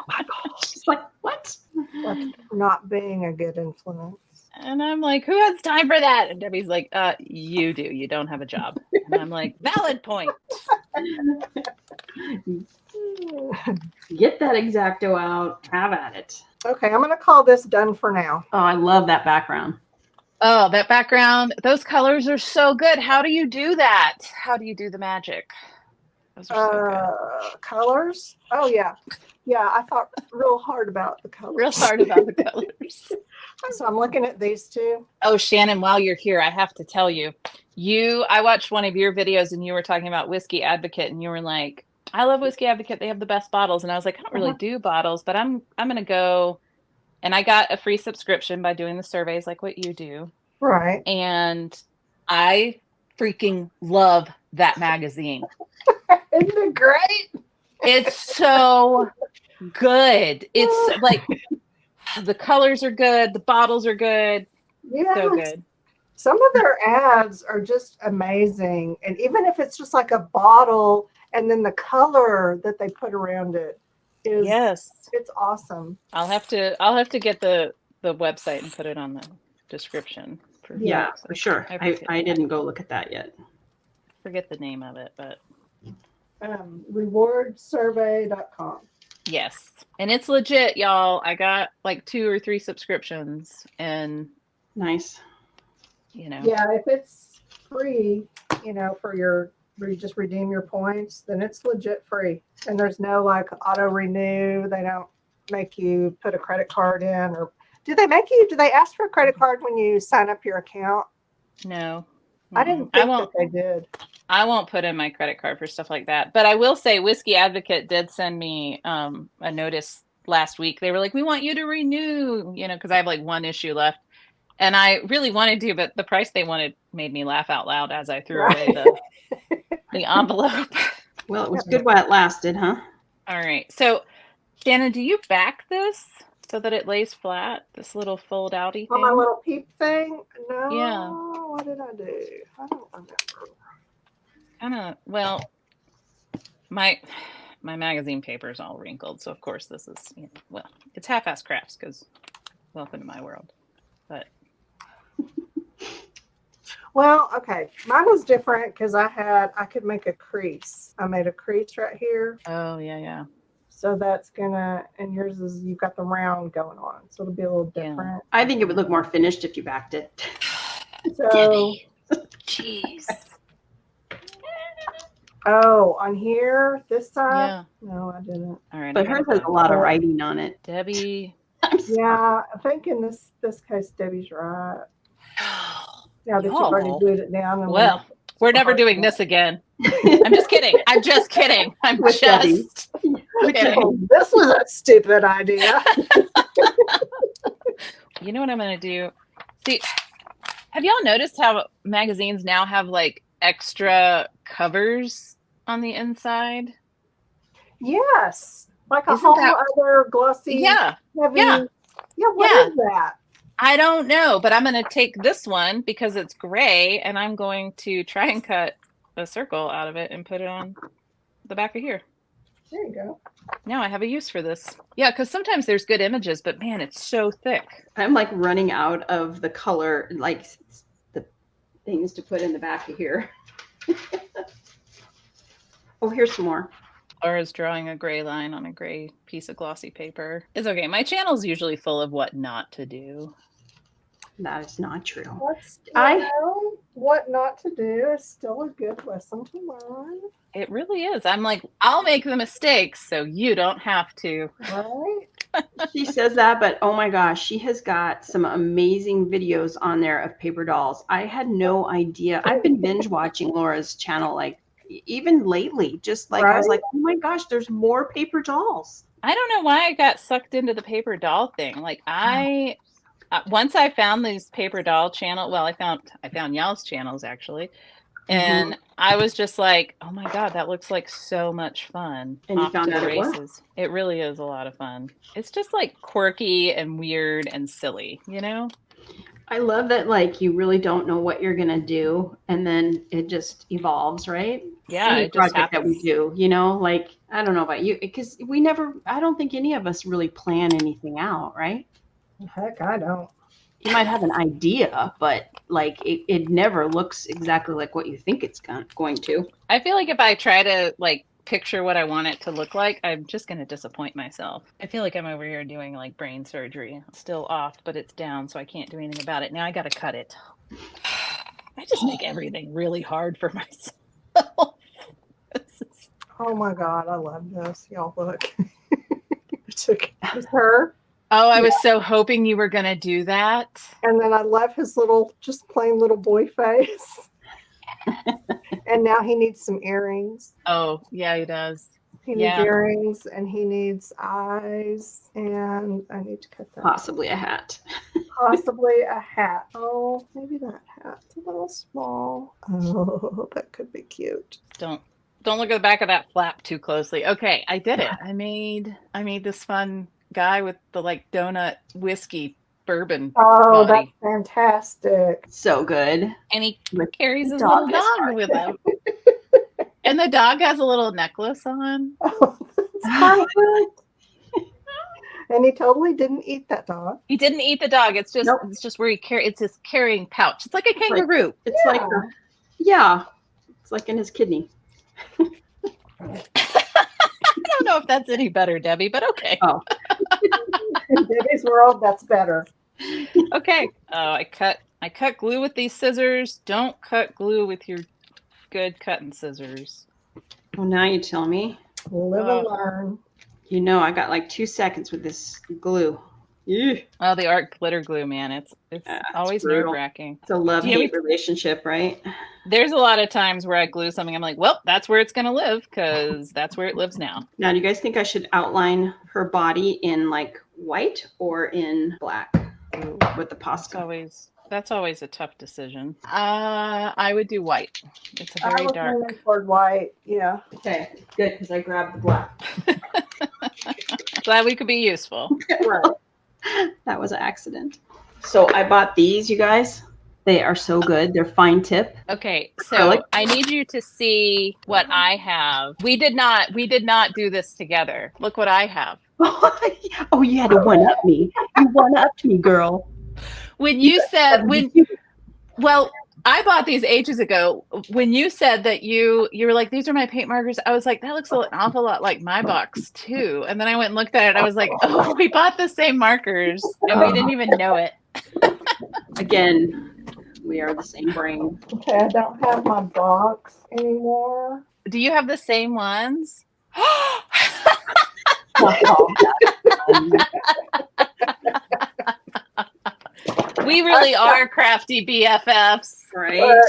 my gosh. She's like, what? That's not being a good influence. And I'm like, who has time for that? And Debbie's like, you do. You don't have a job. And I'm like, valid point. Get that X-Acto out. Have at it. Okay, I'm going to call this done for now. Oh, I love that background. Oh, that background. Those colors are so good. How do you do that? How do you do the magic? Those are so good. Colors? Oh, yeah. Yeah, I thought real hard about the colors. Real hard about the colors. So I'm looking at these two. Oh, Shannon, while you're here, I have to tell you, I watched one of your videos and you were talking about Whiskey Advocate and you were like, I love Whiskey Advocate. They have the best bottles. And I was like, I don't really do bottles, but I'm going to go. And I got a free subscription by doing the surveys like what you do. Right. And I freaking love that magazine. Isn't it great? It's so good. It's like The colors are good. The bottles are good. Yeah. So good. Some of their ads are just amazing. And even if it's just like a bottle and then the color that they put around it is, Yes. it's awesome. I'll have to get the website and put it on the description. Yeah, for sure. forget, I didn't go look at that yet. forget the name of it, but Rewardsurvey.com. yes. And it's legit, y'all. I got like 2 or 3 subscriptions and Nice. Yeah, if it's free, for you just redeem your points, then it's legit free. And there's no like auto renew. They don't make you put a credit card in, or do they ask for a credit card when you sign up your account? no. I didn't think that they did. I won't put in my credit card for stuff like that. But I will say Whiskey Advocate did send me a notice last week. They were like, we want you to renew, because I have like 1 issue left. And I really wanted to, but the price they wanted made me laugh out loud as I threw away the envelope. Well, it was good while it lasted, huh? All right. So, Shannon, do you back this so that it lays flat? This little fold outy thing? On my little peep thing? No. Yeah. What did I do? I don't remember. Well, my magazine paper is all wrinkled. So, of course, this is, it's half-ass crafts because welcome to my world. But well, okay. Mine was different because I could make a crease. I made a crease right here. Oh, yeah. So that's and yours is, you've got the round going on. So it'll be a little different. Yeah. I think it would look more finished if you backed it. So, Debbie. Jeez. Oh, on here, this side? Yeah. No, I didn't. All right. But hers has a lot of writing on it. Debbie. Yeah, I think in this case, Debbie's right. Now that you've already glued it down. Well, we're never doing this again. I'm just kidding. I'm just kidding. This was a stupid idea. You know what I'm going to do? See, have y'all noticed how magazines now have like extra covers on the inside? Yes. Like a whole other glossy, heavy. Yeah, what is that? I don't know, but I'm going to take this one because it's gray and I'm going to try and cut a circle out of it and put it on the back of here. There you go. Now I have a use for this. Yeah, because sometimes there's good images, but man, it's so thick. I'm like running out of the color, like the things to put in the back of here. Oh, here's some more. Laura's drawing a gray line on a gray piece of glossy paper. It's okay. My channel's usually full of what not to do. That is not true. What not to do is still a good lesson to learn. It really is. I'm like, I'll make the mistakes so you don't have to. Right? She says that, but oh my gosh, she has got some amazing videos on there of paper dolls. I had no idea. I've been binge watching Laura's channel like even lately, just like I was like, oh my gosh, there's more paper dolls. I don't know why I got sucked into the paper doll thing. Like once I found these paper doll channel, well, I found y'all's channels actually, and I was just like, oh my god, that looks like so much fun. And you found out it was? It really is a lot of fun. It's just like quirky and weird and silly, I love that, like, you really don't know what you're gonna do, and then it just evolves, right? Yeah, it just happens. That we do, like, I don't know about you, because I don't think any of us really plan anything out, right? Heck, I don't. You might have an idea, but like it never looks exactly like what you think it's going to. I feel like if I try to like picture what I want it to look like, I'm just going to disappoint myself. I feel like I'm over here doing like brain surgery. It's still off, but it's down, so I can't do anything about it. Now I got to cut it. I just make everything really hard for myself. Oh my God, I love this. Y'all look. It was her. Oh, I was so hoping you were going to do that. And then I love his just plain little boy face. And now he needs some earrings. Oh, yeah, he does. He needs earrings and he needs eyes. And I need to cut that. Possibly a hat. Possibly a hat. Oh, maybe that hat's a little small. Oh, that could be cute. Don't look at the back of that flap too closely. Okay, I did it. I made this fun guy with the like donut whiskey bourbon Oh, that's body. fantastic. So good. And he With carries the his little dog as dog part. with him. And the dog has a little necklace on. Oh, that's perfect. And he totally didn't eat that dog. He didn't eat the dog. It's Nope. just where it's his carrying pouch. It's like a kangaroo. It's like, yeah, it's like in his kidney. I don't know if that's any better, Debbie, but okay. Oh, In Debbie's world, that's better. Okay. Oh, I cut glue with these scissors. Don't cut glue with your good cutting scissors. well, now you tell me. Live and learn. You know, I got like 2 seconds with this glue. Ew. Oh, the art glitter glue, man. It's always nerve-wracking. It's a love-hate relationship, right? There's a lot of times where I glue something. I'm like, well, that's where it's going to live because that's where it lives now. Now, do you guys think I should outline her body in like white or in black with the Posca? That's always a tough decision. I would do white. It's a very dark. Leaning toward white. Yeah. Okay, good, because I grabbed the black. Glad we could be useful. Right. That was an accident. So I bought these, you guys. They are so good. They're fine tip. Okay, so I need you to see what I have. We did not do this together. Look what I have. Oh, you had to one up me. You one upped me, girl. Well, I bought these ages ago. When you said that you were like, these are my paint markers, I was like, that looks an awful lot like my box too. And then I went and looked at it. I was like, oh, we bought the same markers and we didn't even know it. Again, we are the same brain. Okay, I don't have my box anymore. Do you have the same ones? We really are crafty BFFs, right?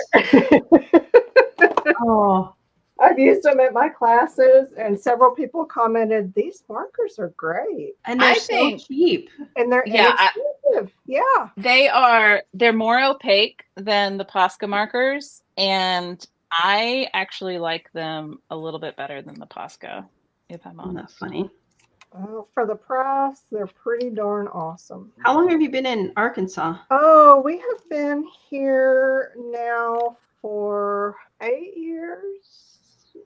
Oh, I've used them at my classes, and several people commented, these markers are great. And they're so cheap. And they're inexpensive. They're more opaque than the Posca markers, and I actually like them a little bit better than the Posca, if I'm honest. That's funny. Well, for the price, they're pretty darn awesome. How long have you been in Arkansas? Oh, we have been here now for 8 years.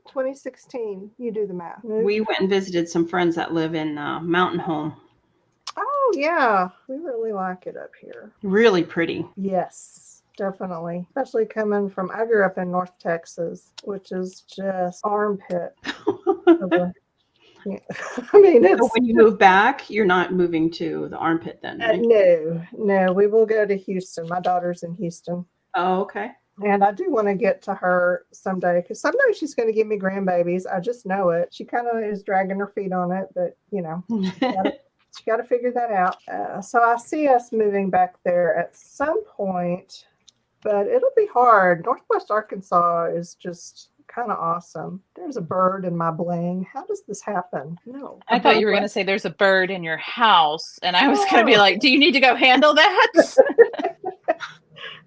2016. You do the math. We went and visited some friends that live in Mountain Home. Oh, yeah. We really like it up here. Really pretty. Yes, definitely. Especially coming from, I grew up in North Texas, which is just armpit. Yeah. I mean, so when you move back, you're not moving to the armpit then, right? No, we will go to Houston. My daughter's in Houston. Oh, okay. And I do want to get to her someday because someday she's going to give me grandbabies. I just know it. She kind of is dragging her feet on it, but you know, she got to figure that out. So I see us moving back there at some point, but it'll be hard. Northwest Arkansas is just kind of awesome. There's a bird in my bling. How does this happen? No. I thought you were going to say there's a bird in your house, and I was going to be like, do you need to go handle that?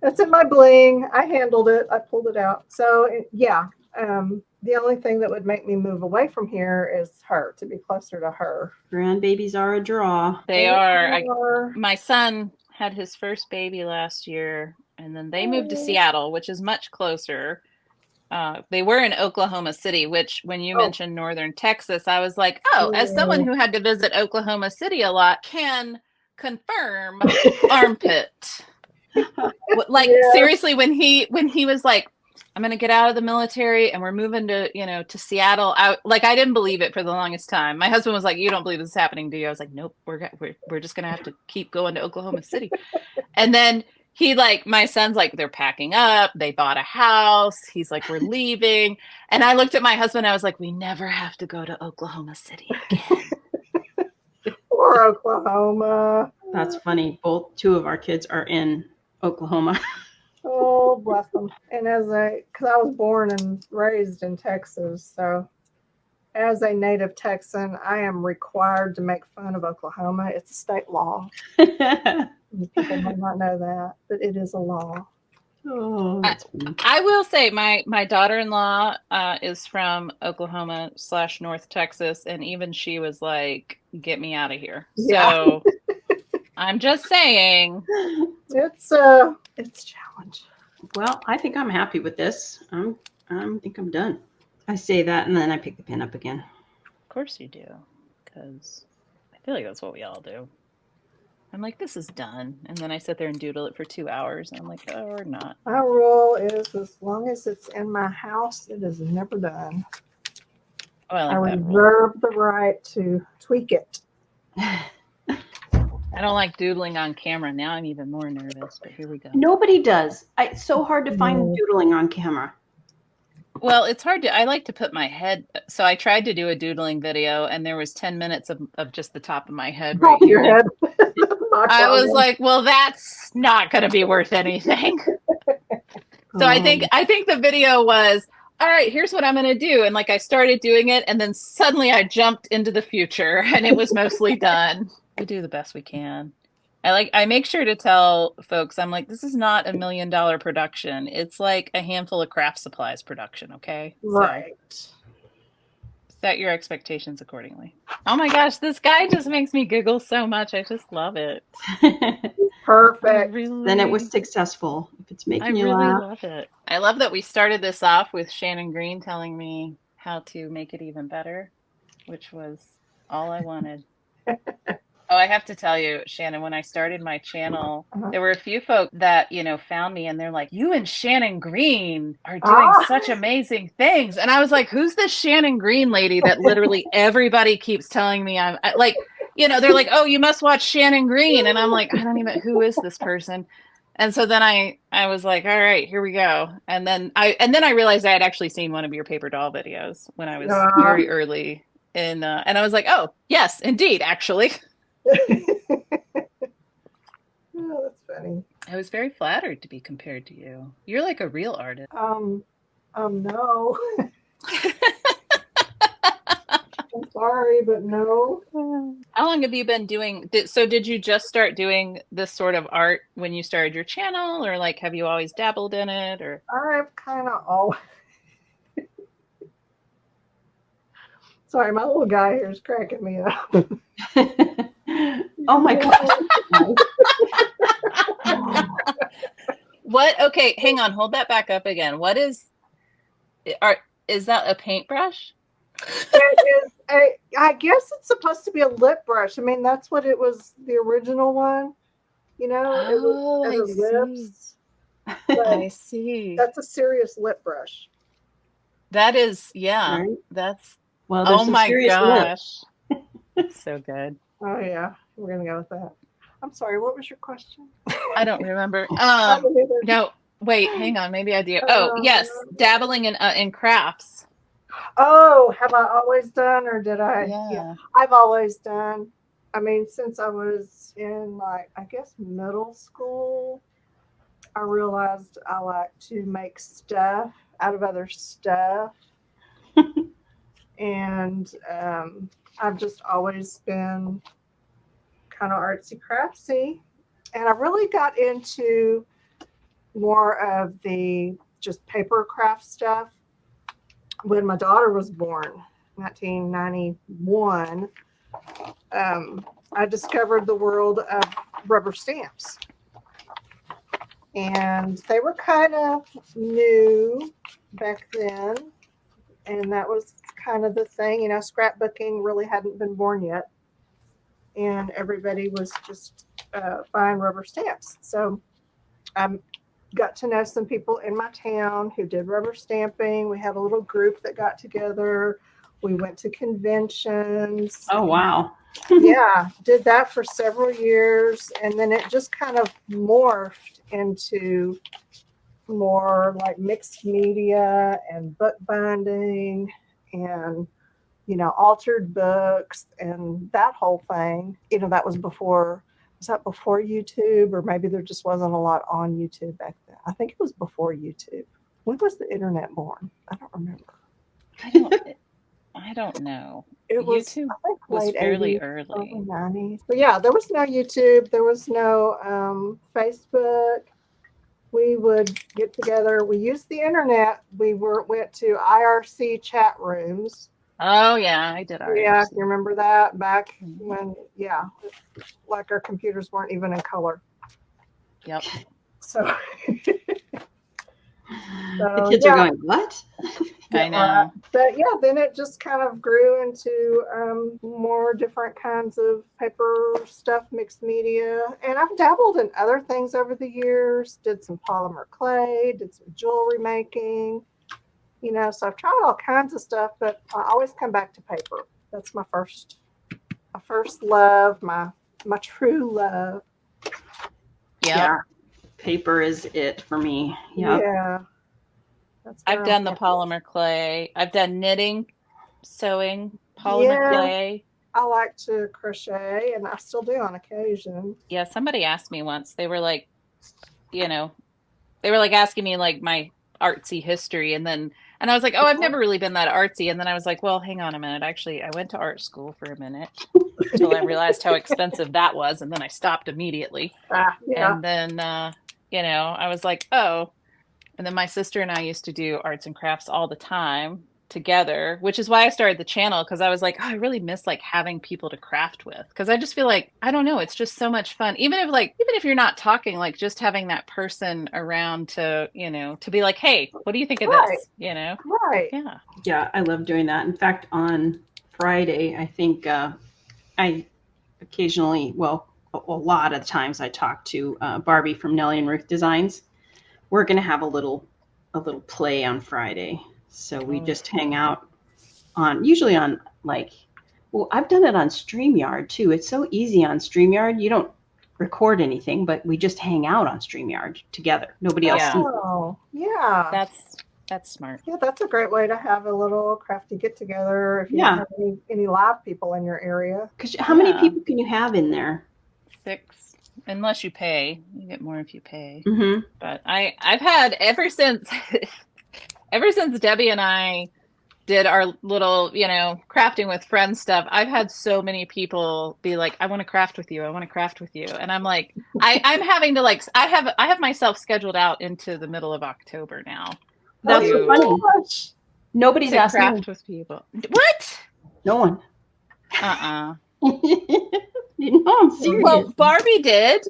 That's in my bling. I handled it. I pulled it out. So yeah, the only thing that would make me move away from here is her, to be closer to her. Grandbabies are a draw. They are. My son had his first baby last year, and then they moved to Seattle, which is much closer. They were in Oklahoma City, which when you mentioned Northern Texas, I was like, as someone who had to visit Oklahoma City a lot, can confirm armpit. Like seriously, when he was like, I'm gonna get out of the military and we're moving to to Seattle, I didn't believe it for the longest time. My husband was like, you don't believe this is happening, do you? I was like, nope, we're just gonna have to keep going to Oklahoma City. And then my son's like, they're packing up, they bought a house, he's like, we're leaving. And I looked at my husband, I was like, we never have to go to Oklahoma City again. Or Oklahoma. That's funny. Two of our kids are in Oklahoma. Oh, bless them. And because I was born and raised in Texas, so as a native Texan, I am required to make fun of Oklahoma. It's a state law. People may not know that, but it is a law. Oh, that's funny. I will say my daughter-in-law is from Oklahoma / North Texas, and even she was like, "Get me out of here." Yeah. So I'm just saying. It's a challenge. Well, I think I'm happy with this. I think I'm done. I say that and then I pick the pen up again. Of course you do, because I feel like that's what we all do. I'm like, this is done, and then I sit there and doodle it for 2 hours, and I'm like, oh, or not. My rule is as long as it's in my house, it is never done. Oh, I I like that rule. reserve the right to tweak it. I don't like doodling on camera. Now I'm even more nervous, but here we go. Nobody does. It's so hard to find doodling on camera. Well, it's hard to, I like to put my head, so I tried to do a doodling video and there was 10 minutes of just the top of my head right Top of your here. head. I was like, well, that's not going to be worth anything. So I think the video was, all right, here's what I'm going to do. And like, I started doing it and then suddenly I jumped into the future and it was mostly done. We do the best we can. I make sure to tell folks, I'm like, this is not $1 million production. It's like a handful of craft supplies production. Okay. Right. So set your expectations accordingly. Oh my gosh, this guy just makes me giggle so much. I just love it. Perfect. Then it was successful. If it's making you laugh. I really love it. I love that we started this off with Shannon Green telling me how to make it even better, which was all I wanted. Oh, I have to tell you, Shannon, when I started my channel, there were a few folk that, found me and they're like, you and Shannon Green are doing such amazing things. And I was like, who's this Shannon Green lady that literally everybody keeps telling me I'm like, they're like, oh, you must watch Shannon Green. And I'm like, I don't even, who is this person? And so then I was like, all right, here we go. And then I realized I had actually seen one of your paper doll videos when I was very early in, and I was like, oh, yes, indeed, actually. Oh, that's funny. I was very flattered to be compared to you. You're like a real artist. No. I'm sorry, but no. How long have you been doing? Did you just start doing this sort of art when you started your channel, or like have you always dabbled in it? Or I've kind of always. Sorry, my little guy here is cracking me up. Oh my God. What? Okay, hang on. Hold that back up again. What is that a paintbrush? It is I guess it's supposed to be a lip brush. I mean, that's what it was, the original one. It was lips. I see. That's a serious lip brush. That is, yeah. Right? That's, well, oh my gosh. That's so good. Oh yeah, we're gonna go with that. I'm sorry, what was your question? I don't remember. No, wait, hang on. Maybe I do. Oh, yes, dabbling in crafts. Oh, have I always done, or did I? Yeah. I've always done. I mean, since I was in I guess middle school, I realized I like to make stuff out of other stuff. And I've just always been kind of artsy craftsy. And I really got into more of the just paper craft stuff when my daughter was born, 1991. I discovered the world of rubber stamps. And they were kind of new back then. And that was kind of the thing, scrapbooking really hadn't been born yet. And everybody was just buying rubber stamps. So I got to know some people in my town who did rubber stamping. We had a little group that got together. We went to conventions. Oh, wow. Yeah, did that for several years. And then it just kind of morphed into more like mixed media and book binding and altered books and that whole thing. That was before YouTube, or maybe there just wasn't a lot on YouTube back then? I think it was before YouTube. When was the internet born? I don't remember. I don't know. YouTube was fairly 80s, early. 90s. But yeah, there was no YouTube. There was no Facebook. we would get together. We used the internet. Went to IRC chat rooms. Oh yeah, I did already. Yeah, you remember that back Mhm. when? Yeah, like our computers weren't even in color. Yep. So, The kids are going, what? I know. But yeah, then it just kind of grew into more different kinds of paper stuff, mixed media. And I've dabbled in other things over the years, did some polymer clay, did some jewelry making, so I've tried all kinds of stuff, but I always come back to paper. That's my first love, my true love. Yep. Yeah. Paper is it for me. Yep. Yeah. I've done the polymer clay. I've done knitting, sewing, polymer clay. I like to crochet, and I still do on occasion. Yeah, somebody asked me once. They were like, asking me like my artsy history, and I was like, oh, I've never really been that artsy. And then I was like, well, hang on a minute. Actually, I went to art school for a minute until I realized how expensive that was, and then I stopped immediately. Yeah. And then, I was like, oh. And then my sister and I used to do arts and crafts all the time together, which is why I started the channel, because I was like, oh, I really miss like having people to craft with, because I just feel like, I don't know, it's just so much fun. Even if you're not talking, like just having that person around to be like, hey, what do you think of this? Right. Yeah, I love doing that. In fact, on Friday, I think I occasionally, well, a lot of times I talk to Barbie from Nellie and Ruth Designs. We're going to have a little play on Friday. So we just hang out usually on I've done it on StreamYard too. It's so easy on StreamYard. You don't record anything, but we just hang out on StreamYard together. Nobody else sees it. Oh, yeah. That's smart. Yeah, that's a great way to have a little crafty get together if you don't have any live people in your area. Because how many people can you have in there? 6, unless you pay. You get more if you pay. Mm-hmm. But I've had ever since Debbie and I did our little, crafting with friends stuff, I've had so many people be like, I want to craft with you. I want to craft with you. And I'm like, I'm having to I have myself scheduled out into the middle of October now. That's so funny. Nobody's asked me. Craft with people. What? No one. I'm serious. Well, Barbie did.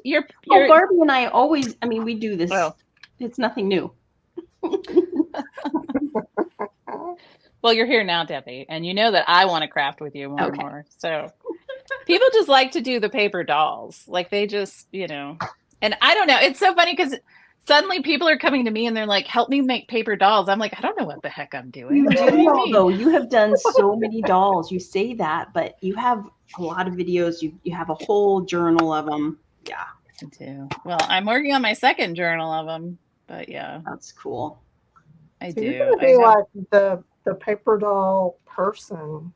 Barbie and I always, we do this. Oh. It's nothing new. Well, you're here now, Debbie, and you know that I want to craft with you more and more. So people just like to do the paper dolls. Like they just, and I don't know. It's so funny because suddenly people are coming to me and they're like, help me make paper dolls. I'm like, I don't know what the heck I'm doing. Though you have done so many dolls. You say that, but you have a lot of videos. You have a whole journal of them. Yeah. I do. Well, I'm working on my second journal of them, but yeah. That's cool. I so do. You're gonna be like the paper doll person.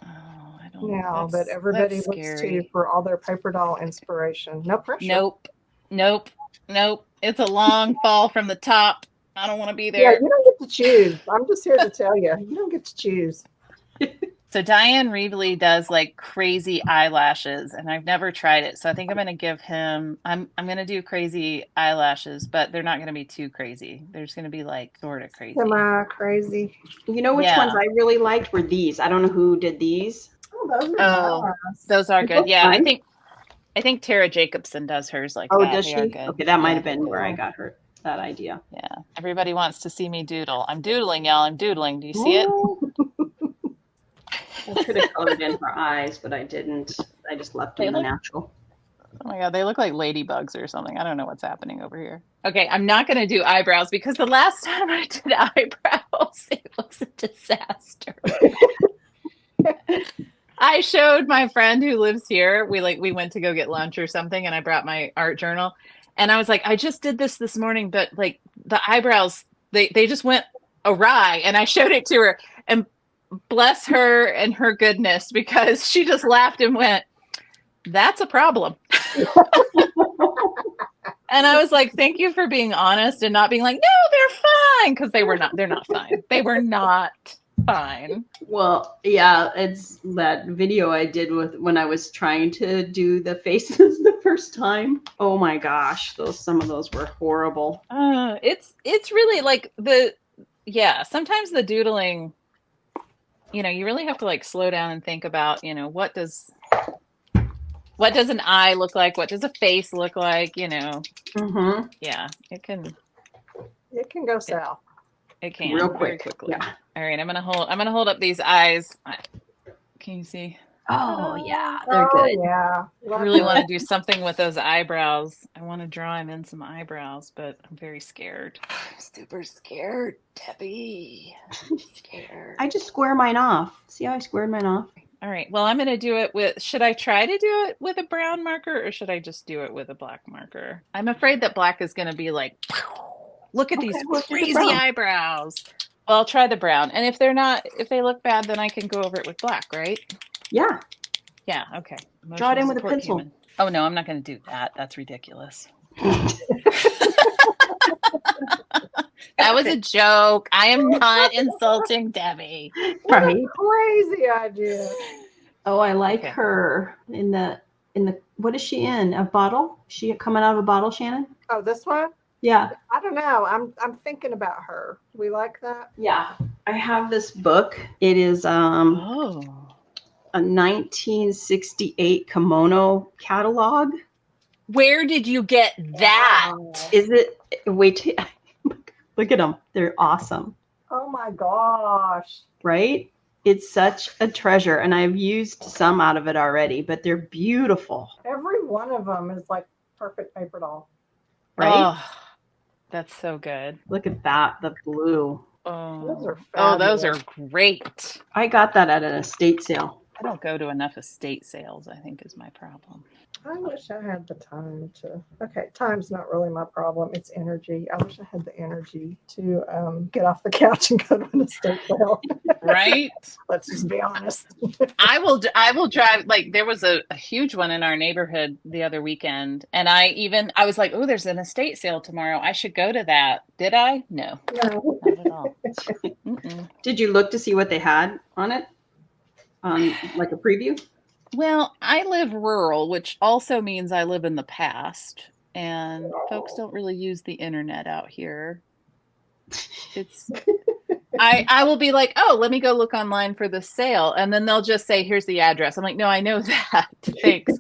Oh, I don't know. That everybody looks to for all their paper doll inspiration. No pressure. Nope. It's a long fall from the top. I don't want to be there. Yeah, you don't get to choose. I'm just here to tell you, you don't get to choose. So Diane Reevely does like crazy eyelashes, and I've never tried it. So I think I'm going to give him. I'm going to do crazy eyelashes, but they're not going to be too crazy. They're just going to be like sort of crazy. Crazy. You know which ones I really liked were these. I don't know who did these. Oh, those are good. Yeah, fun. I think Tara Jacobson does hers like that. Oh, does she? Okay, that might have been where I got that idea. Yeah. Everybody wants to see me doodle. I'm doodling, y'all. I'm doodling. Do you see it? I could have colored in her eyes, but I didn't. I just left them natural. Oh my God, they look like ladybugs or something. I don't know what's happening over here. Okay, I'm not going to do eyebrows because the last time I did eyebrows, it was a disaster. I showed my friend who lives here. We went to go get lunch or something, and I brought my art journal, and I was like, I just did this morning, but like the eyebrows, they just went awry, and I showed it to her, and bless her and her goodness, because she just laughed and went, that's a problem. And I was like, thank you for being honest and not being like, no, they're fine, because they're not fine. They were not fine. Well, yeah, it's that video I did when I was trying to do the faces the first time. Oh my gosh, some of those were horrible. It's really like sometimes the doodling, you really have to like slow down and think about, what does an eye look like? What does a face look like? Mm-hmm. Yeah, it can go south. It can Real very quick. quickly. Yeah. All right, I'm gonna hold up these eyes. Can you see? Oh yeah, they're good. Yeah. I really want to do something with those eyebrows. I want to draw him in some eyebrows, but I'm very scared. I'm super scared, Debbie. I'm scared. I just square mine off. See how I squared mine off? All right. Well, I'm going to do it with, should I try to do it with a brown marker or should I just do it with a black marker? I'm afraid that black is going to be like, look at these crazy eyebrows. Well, I'll try the brown. And if they look bad, then I can go over it with black, right? Yeah. Yeah. Okay. Draw it in with a pencil. Human. Oh, no, I'm not going to do that. That's ridiculous. That was a joke. I am not insulting Debbie. Right. Crazy idea. Oh, I like her in the what is she in? A bottle? Is she coming out of a bottle, Shannon? Oh, this one? Yeah. I don't know. I'm thinking about her. We like that? Yeah. I have this book. It is a 1968 kimono catalog. Where did you get that? Is it wait look at them. They're awesome. Oh my gosh. Right? It's such a treasure, and I've used some out of it already, but they're beautiful. Every one of them is like perfect paper doll. Right? Oh, that's so good. Look at that, the blue. Those are great. I got that at an estate sale. I don't go to enough estate sales, I think is my problem. I wish I had the time to. Okay, time's not really my problem. It's energy. I wish I had the energy to get off the couch and go to an estate sale. Right? Let's just be honest. I will drive. Like there was a huge one in our neighborhood the other weekend, and I was like, oh, there's an estate sale tomorrow. I should go to that. Did I? No, not at all. Did you look to see what they had on it? Like a preview? Well, I live rural, which also means I live in the past, and folks don't really use the internet out here. I will be like, oh, let me go look online for the sale, and then they'll just say, here's the address. I'm like, no, I know that. Thanks.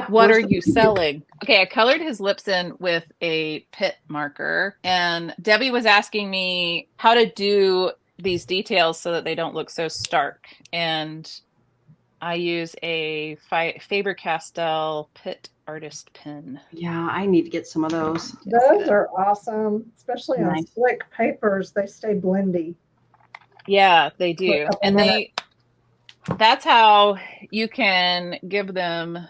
What are you selling? Okay, I colored his lips in with a pit marker, and Debbie was asking me how to do these details so that they don't look so stark, and I use a Faber-Castell Pit Artist pen. Yeah, I need to get some of those. Those are awesome, especially on slick papers. They stay blendy. Yeah, they do. And that's how you can give them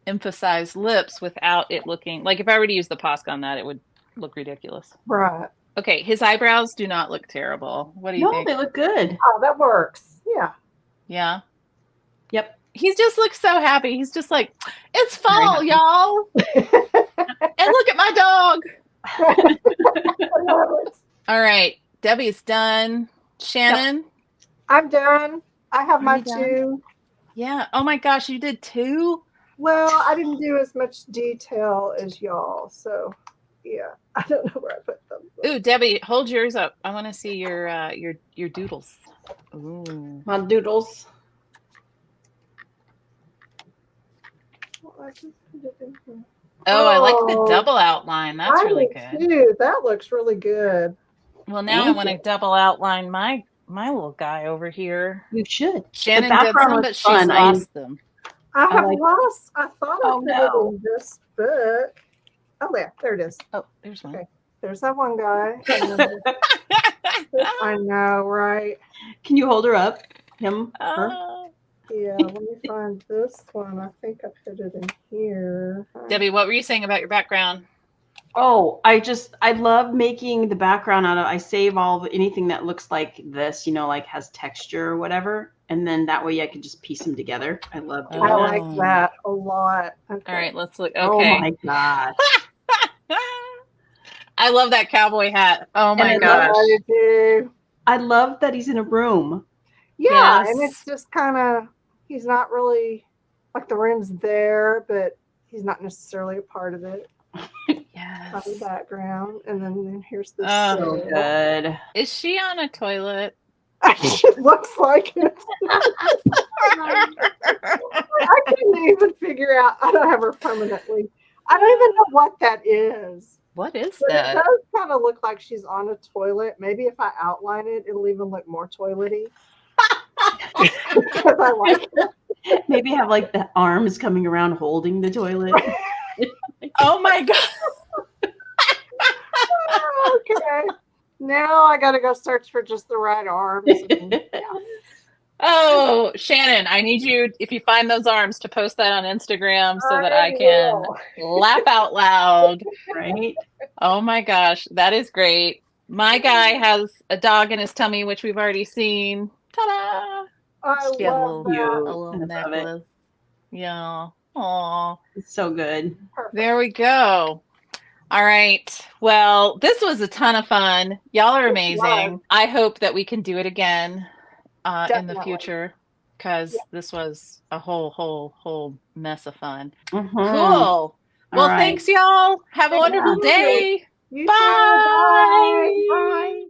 emphasized lips without it looking like if I were to use the Posca on that, it would look ridiculous. Right. Okay, his eyebrows do not look terrible. What do you think? No, they look good. Oh, that works. Yeah. Yeah. Yep. He just looks so happy. He's just like, it's fall, y'all. And look at my dog. All right. Debbie's done. Shannon? Yep. I'm done. I have my two. Yeah. Oh my gosh, you did two? Well, I didn't do as much detail as y'all. So, yeah. I don't know where I put them. Ooh, Debbie, hold yours up. I want to see your doodles. Ooh. My doodles. Oh, I like the double outline. That's really good. Too. That looks really good. Well, now I want to double outline my little guy over here. You should. Shannon did some, but she's lost them. I thought I put it in this book. Oh, there it is. Oh, there's one. Okay. There's that one guy. I know, right? Can you hold her up? Him? Her? Yeah, let me find this one. I think I put it in here. Debbie, what were you saying about your background? Oh, I love making the background out of, I save anything that looks like this, like has texture or whatever. And then that way I can just piece them together. I love doing I like that a lot. Okay. All right, let's look. Okay. Oh my gosh. I love that cowboy hat. Oh my gosh. I love that he's in a room. Yeah, yes. And it's just kind of, he's not really, like the room's there, but he's not necessarily a part of it. Yes. On the background, and then here's the Oh. So shell. good. Is she on a toilet? It looks like it. I couldn't even figure out. I don't have her permanently. I don't even know what that is. What is But it that? does kind of look like she's on a toilet. Maybe if I outline it, it'll even look more toilety. Because I like it. Maybe have like the arms coming around holding the toilet. Oh my God. Okay. Now I got to go search for just the right arms. And, yeah. Oh, Shannon, I need you, if you find those arms, to post that on Instagram so that I can laugh out loud. Right? Oh my gosh, that is great. My guy has a dog in his tummy, which we've already seen. Ta-da! I She has love a that. little I love necklace. Yeah. Aw. It's so good. Perfect. There we go. All right. Well, this was a ton of fun. Y'all are amazing. I hope that we can do it again in the Definitely. future, because this was a whole mess of fun. Mhm. Cool. Well, right. thanks, y'all. Have a Thank wonderful you. day. You Bye. too. Bye. Bye.